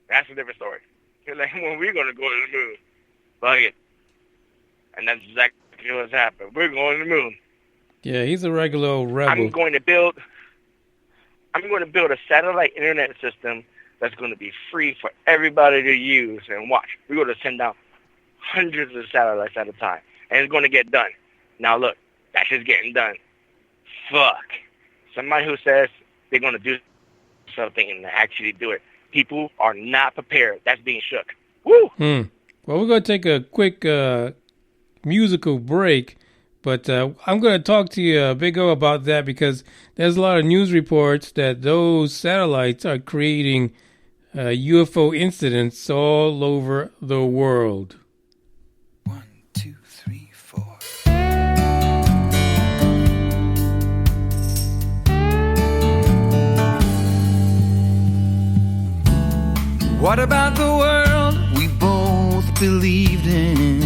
Speaker 5: that's a different story. He's like, well, we're going to go to the moon. Fuck it. And that's exactly what's happened. We're going to the moon.
Speaker 2: Yeah, he's a regular old rebel.
Speaker 5: I'm going to build a satellite internet system that's going to be free for everybody to use and watch. We're going to send out hundreds of satellites at a time, and it's going to get done. Now, look, that's just getting done. Fuck. Somebody who says they're going to do something and actually do it. People are not prepared. That's being shook. Woo!
Speaker 2: Well, we're going to take a quick musical break. But I'm going to talk to you, Big O, about that because there's a lot of news reports that those satellites are creating UFO incidents all over the world.
Speaker 4: 1, 2, 3, 4. What about the world we both believed in?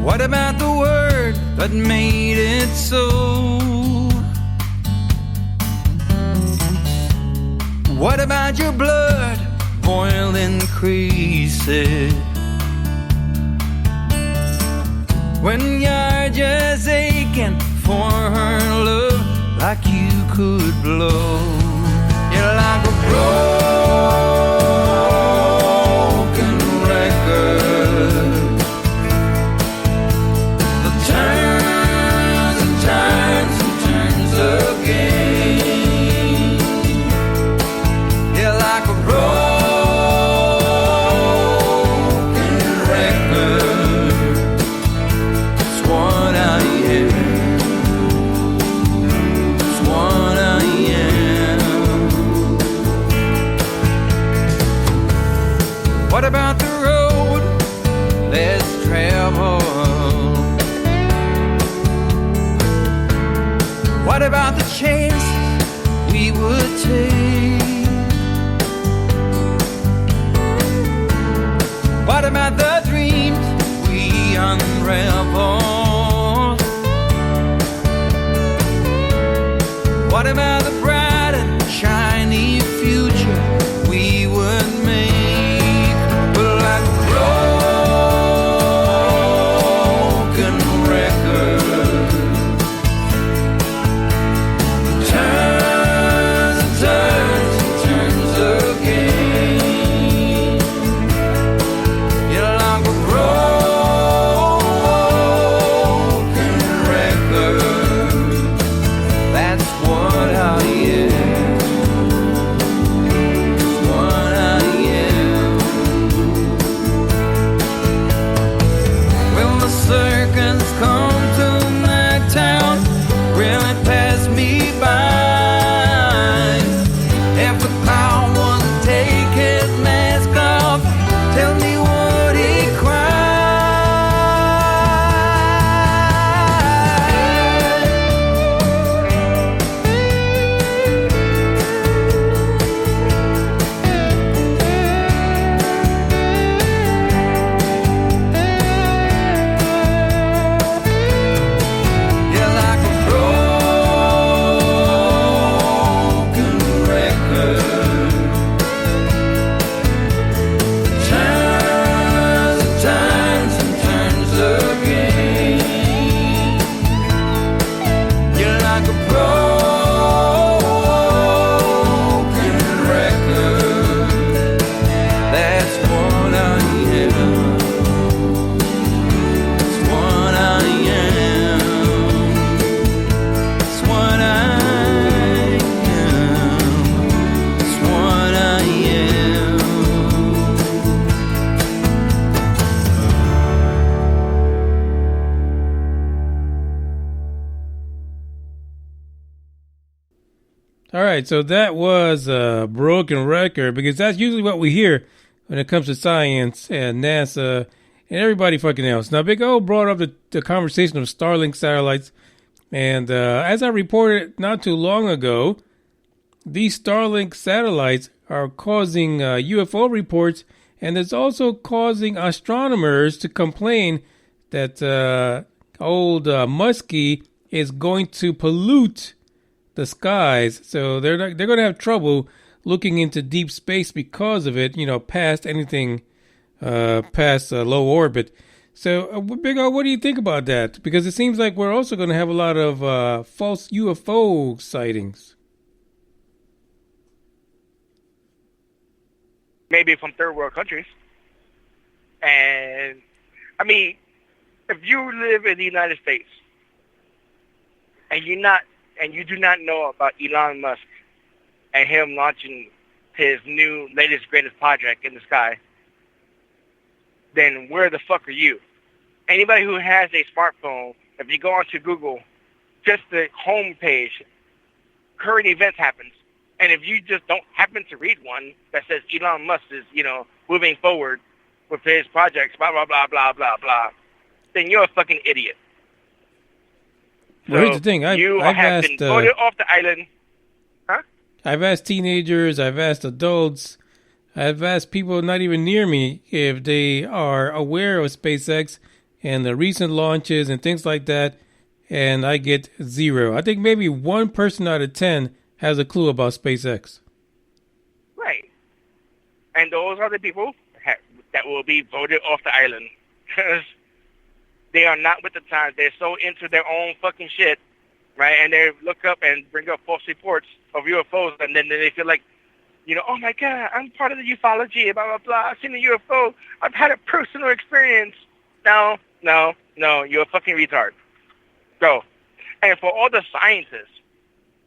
Speaker 4: What about the word that made it so? What about your blood boiling crazy? When you're just aching for her love like you could blow. You're like a broken record.
Speaker 2: right. So that was a broken record because that's usually what we hear when it comes to science and NASA and everybody fucking else. Now, Big O brought up the conversation of Starlink satellites. And as I reported not too long ago, these Starlink satellites are causing UFO reports, and it's also causing astronomers to complain that old Muskie is going to pollute the skies. So they're going to have trouble looking into deep space because of it, past anything past low orbit. So, Big O, what do you think about that? Because it seems like we're also going to have a lot of false UFO sightings.
Speaker 5: Maybe from third world countries. And, I mean, if you live in the United States and you do not know about Elon Musk and him launching his new latest greatest project in the sky, then where the fuck are you? Anybody who has a smartphone, if you go onto Google, just the home page, current events happens. And if you just don't happen to read one that says Elon Musk is, moving forward with his projects, blah, blah, blah, blah, blah, blah, then you're a fucking idiot.
Speaker 2: Well, here's the thing. I've
Speaker 5: been voted off the island. Huh?
Speaker 2: I've asked teenagers, I've asked adults, I've asked people not even near me if they are aware of SpaceX and the recent launches and things like that, and I get 0. I think maybe 1 person out of 10 has a clue about SpaceX.
Speaker 5: Right. And those are the people that will be voted off the island because they are not with the times. They're so into their own fucking shit, right? And they look up and bring up false reports of UFOs, and then they feel like, oh my God, I'm part of the ufology, blah, blah, blah. I've seen a UFO. I've had a personal experience. No, you're a fucking retard. Go. And for all the scientists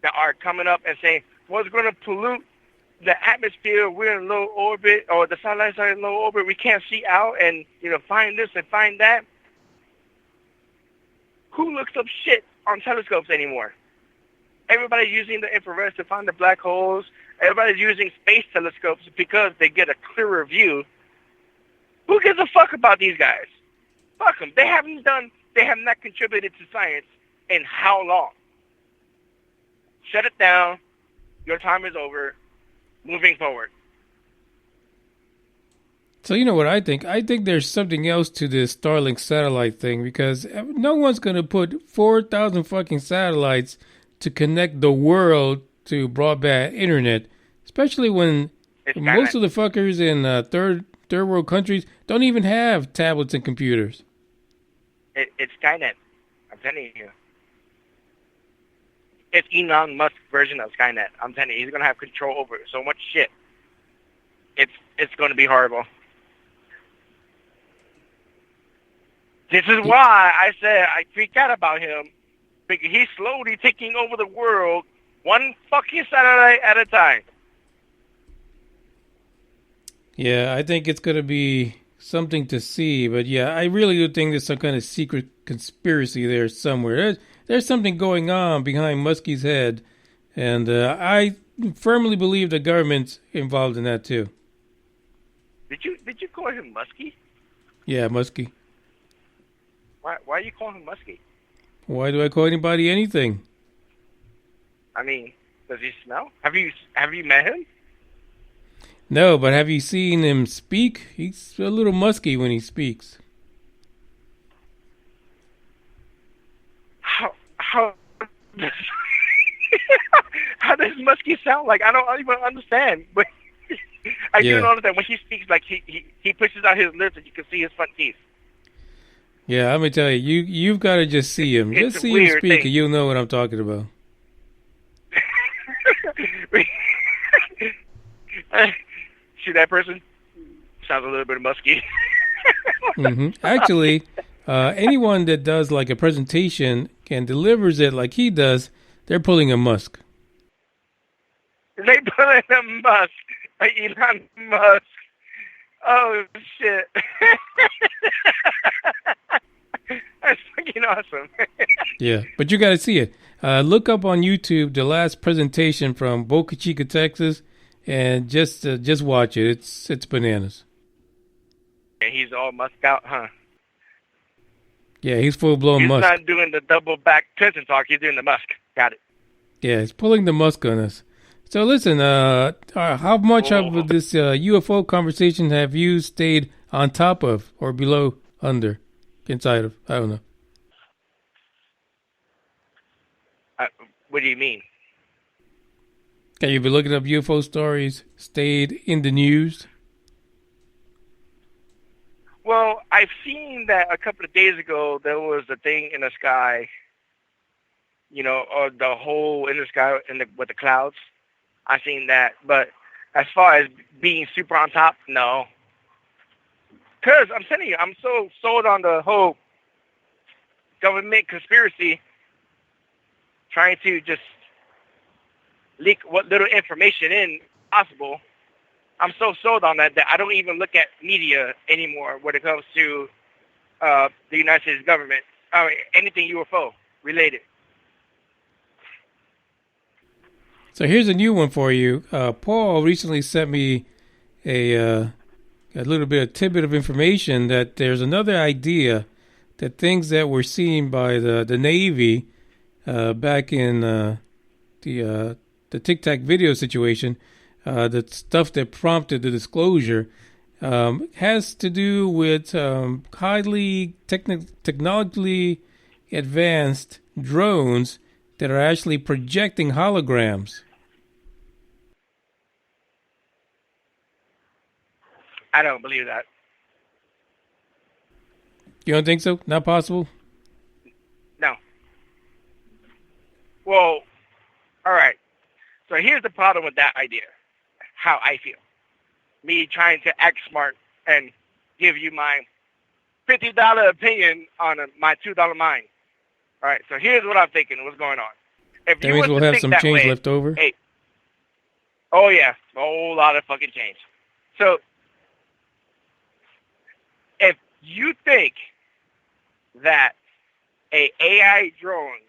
Speaker 5: that are coming up and saying, what's going to pollute the atmosphere, we're in low orbit, or the satellites are in low orbit, we can't see out and, find this and find that. Who looks up shit on telescopes anymore? Everybody's using the infrared to find the black holes. Everybody's using space telescopes because they get a clearer view. Who gives a fuck about these guys? Fuck them. They have not contributed to science in how long? Shut it down. Your time is over. Moving forward.
Speaker 2: So you know what I think? I think there's something else to this Starlink satellite thing because no one's going to put 4,000 fucking satellites to connect the world to broadband internet, especially when most of the fuckers in third world countries don't even have tablets and computers.
Speaker 5: It's Skynet. I'm telling you. It's Elon Musk's version of Skynet. I'm telling you, he's going to have control over so much shit. It's going to be horrible. This is why I said I freak out about him, because he's slowly taking over the world, one fucking satellite at a time.
Speaker 2: Yeah, I think it's going to be something to see. But yeah, I really do think there's some kind of secret conspiracy there somewhere. There's something going on behind Muskie's head. And I firmly believe the government's involved in that too.
Speaker 5: Did you call him Muskie?
Speaker 2: Yeah, Muskie.
Speaker 5: Why are you calling him Muskie?
Speaker 2: Why do I call anybody anything?
Speaker 5: I mean, does he smell? Have you met him?
Speaker 2: No, but have you seen him speak? He's a little musky when he speaks.
Speaker 5: How does how does Muskie sound like? I don't even understand. But I do understand when he speaks, like he pushes out his lips and you can see his front teeth.
Speaker 2: Yeah, I'm gonna tell you, you've got to just see him. Just see him speak, and you'll know what I'm talking about.
Speaker 5: See that person? Sounds a little bit musky.
Speaker 2: Actually, anyone that does like a presentation and delivers it like he does, they're pulling a Musk.
Speaker 5: They pulling a Musk, Elon Musk. Oh shit! That's fucking awesome.
Speaker 2: Yeah, but you got to see it. Look up on YouTube the last presentation from Boca Chica, Texas, and just watch it. It's bananas.
Speaker 5: And he's all musked out, huh?
Speaker 2: Yeah, he's full blown
Speaker 5: He's
Speaker 2: musk.
Speaker 5: not doing the double back tension talk. He's doing the musk. Got it.
Speaker 2: Yeah, he's pulling the musk on us. So listen, how much of this UFO conversation have you stayed on top of, or below, under, inside of? I don't know.
Speaker 5: What do you mean?
Speaker 2: Have you been looking up UFO stories? Stayed in the news?
Speaker 5: Well, I've seen that a couple of days ago there was a thing in the sky, or the hole in the sky with the clouds. I've seen that, but as far as being super on top, no. Because I'm telling you, I'm so sold on the whole government conspiracy, trying to just leak what little information in possible. I'm so sold on that I don't even look at media anymore when it comes to the United States government or anything UFO related.
Speaker 2: So here's a new one for you. Paul recently sent me a little bit of tidbit of information that there's another idea that things that were seen by the Navy back in the Tic Tac video situation, the stuff that prompted the disclosure, has to do with highly technologically advanced drones that are actually projecting holograms.
Speaker 5: I don't believe that.
Speaker 2: You don't think so? Not possible?
Speaker 5: No. Well, all right. So here's the problem with that idea, how I feel. Me trying to act smart and give you my $50 opinion on my $2 mine. All right, so here's what I'm thinking, what's going on. If
Speaker 2: That means we'll have some change left over?
Speaker 5: Hey, oh yeah, a whole lot of fucking change. So, if you think that a AI drone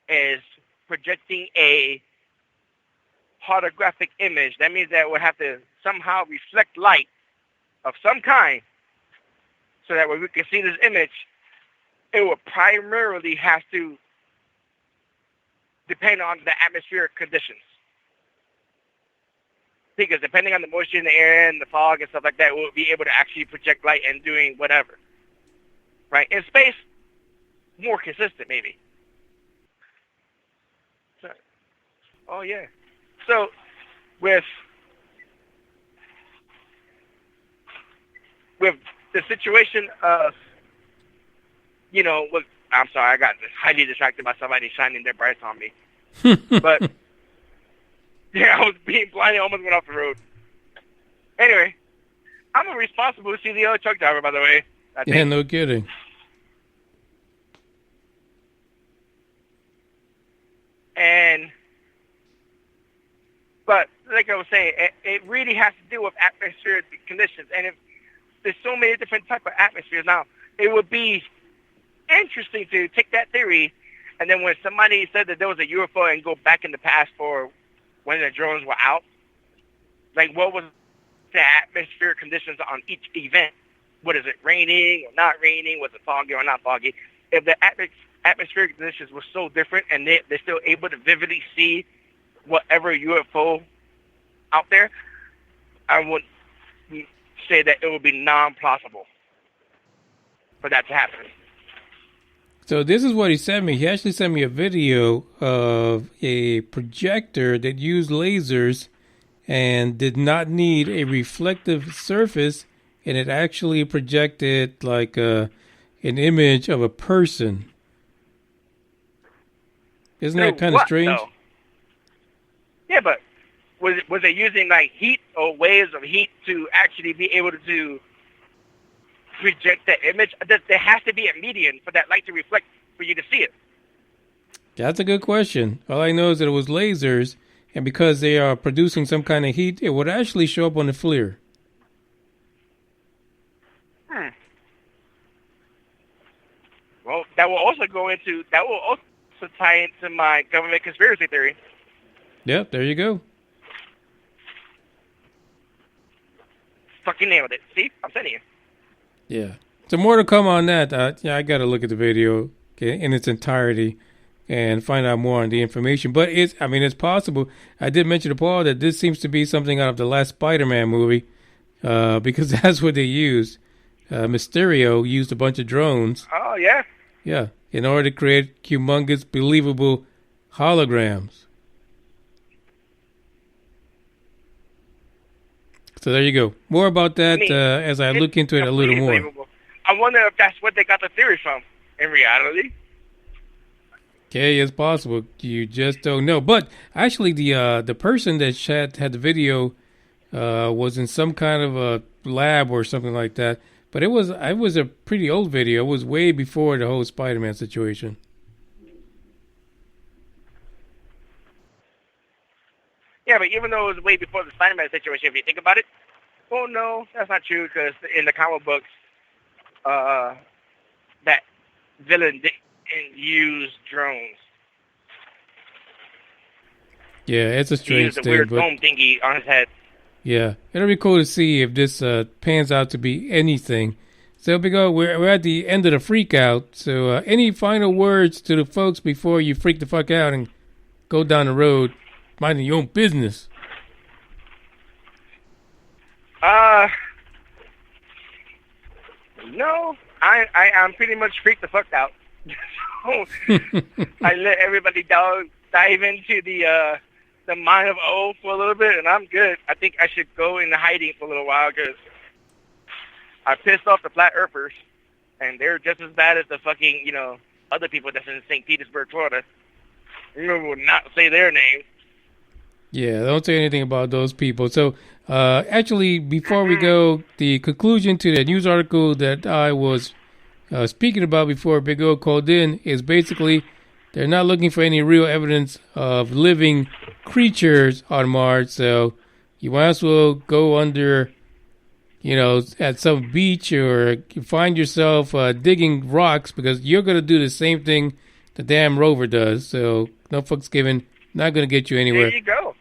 Speaker 5: is projecting a holographic image, that means that it would have to somehow reflect light of some kind so that when we can see this image, it would primarily have to depend on the atmospheric conditions. Because depending on the moisture in the air and the fog and stuff like that, we'll be able to actually project light and doing whatever. Right? In space, more consistent maybe. So, oh yeah. So with the situation of, I'm sorry, I got highly distracted by somebody shining their brights on me. But yeah, I was being blinded, almost went off the road. Anyway, I'm a responsible CDL truck driver, by the way.
Speaker 2: Yeah, no kidding.
Speaker 5: But like I was saying, it really has to do with atmospheric conditions. And if there's so many different types of atmospheres now, it would be interesting to take that theory, and then when somebody said that there was a UFO and go back in the past for when the drones were out, like what was the atmospheric conditions on each event? What is it, raining or not raining? Was it foggy or not foggy? If the atmospheric conditions were so different and they're still able to vividly see whatever UFO out there, I would say that it would be non-plausible for that to happen.
Speaker 2: So this is what he sent me. He actually sent me a video of a projector that used lasers and did not need a reflective surface, and it actually projected like an image of a person. Isn't that kind of strange?
Speaker 5: Though? Yeah, but was it using like heat or waves of heat to actually be able to project that image? There has to be a medium for that light to reflect for you to see it.
Speaker 2: That's a good question. All I know is that it was lasers, and because they are producing some kind of heat, it would actually show up on the FLIR.
Speaker 5: Well, that will also also tie into my government conspiracy theory.
Speaker 2: Yep, there you go.
Speaker 5: Fucking nailed it. See? I'm telling you.
Speaker 2: Yeah. So more to come on that. Yeah, I got to look at the video in its entirety and find out more on the information. But it's possible. I did mention to Paul that this seems to be something out of the last Spider-Man movie because that's what they used. Mysterio used a bunch of drones.
Speaker 5: Oh, yeah?
Speaker 2: Yeah, in order to create humongous, believable holograms. So there you go. More about that as I look into it a little more.
Speaker 5: Believable. I wonder if that's what they got the theory from in reality.
Speaker 2: Okay, it's possible. You just don't know. But actually, the person that had the video was in some kind of a lab or something like that. But it was a pretty old video. It was way before the whole Spider-Man situation.
Speaker 5: Yeah, but even though it was way before the Spider-Man situation, if you think about it, well, no, that's not true, because in the comic books, that villain didn't use drones.
Speaker 2: Yeah, it's a strange thing.
Speaker 5: He used a weird dome thingy on his head.
Speaker 2: Yeah, it'll be cool to see if this pans out to be anything. So we're at the end of the freak out. So any final words to the folks before you freak the fuck out and go down the road minding your own business?
Speaker 5: No, I'm pretty much freaked the fuck out. So I let everybody dive into the mind of O for a little bit, and I'm good. I think I should go into hiding for a little while because I pissed off the flat earthers, and they're just as bad as the fucking, other people that's in St. Petersburg, Florida. You will not say their name.
Speaker 2: Yeah, don't say anything about those people. So, actually, before we go, the conclusion to the news article that I was speaking about before Big O called in is basically they're not looking for any real evidence of living creatures on Mars. So you might as well go under, at some beach or find yourself digging rocks because you're going to do the same thing the damn rover does. So no fucks given. Not going to get you anywhere.
Speaker 5: There you go.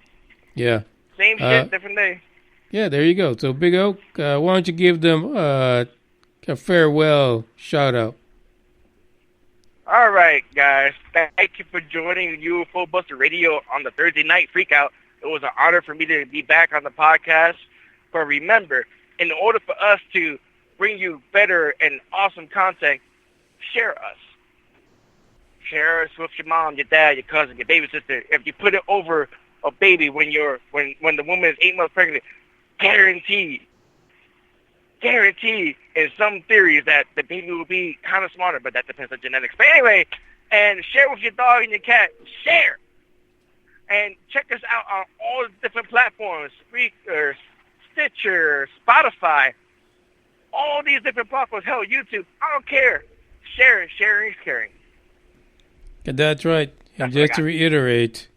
Speaker 2: Yeah.
Speaker 5: Same shit, different day.
Speaker 2: Yeah, there you go. So Big O, why don't you give them a farewell shout out?
Speaker 5: All right, guys. Thank you for joining UFO Buster Radio on the Thursday night freakout. It was an honor for me to be back on the podcast. But remember, in order for us to bring you better and awesome content, share us. Share us with your mom, your dad, your cousin, your baby sister. If you put it over a baby when the woman is 8 months pregnant, guaranteed in some theories that the baby will be kind of smarter, but that depends on genetics. But anyway, and share with your dog and your cat. Share. And check us out on all the different platforms, Spreaker, Stitcher, Spotify, all these different platforms. Hell, YouTube. I don't care. Sharing is caring.
Speaker 2: That's right. And just to reiterate,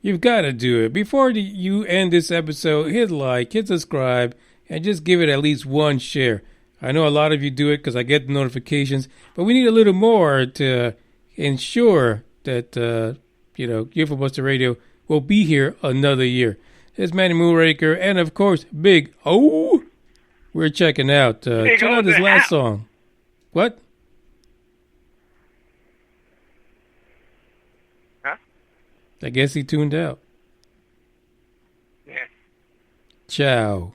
Speaker 2: you've got to do it. Before you end this episode, hit like, hit subscribe, and just give it at least one share. I know a lot of you do it because I get the notifications, but we need a little more to ensure that, UFO Buster Radio will be here another year. It's Manny Moonraker, and of course, Big O. We're checking out. Check out this last song. What?
Speaker 5: Huh?
Speaker 2: I guess he tuned out.
Speaker 5: Yeah.
Speaker 2: Ciao.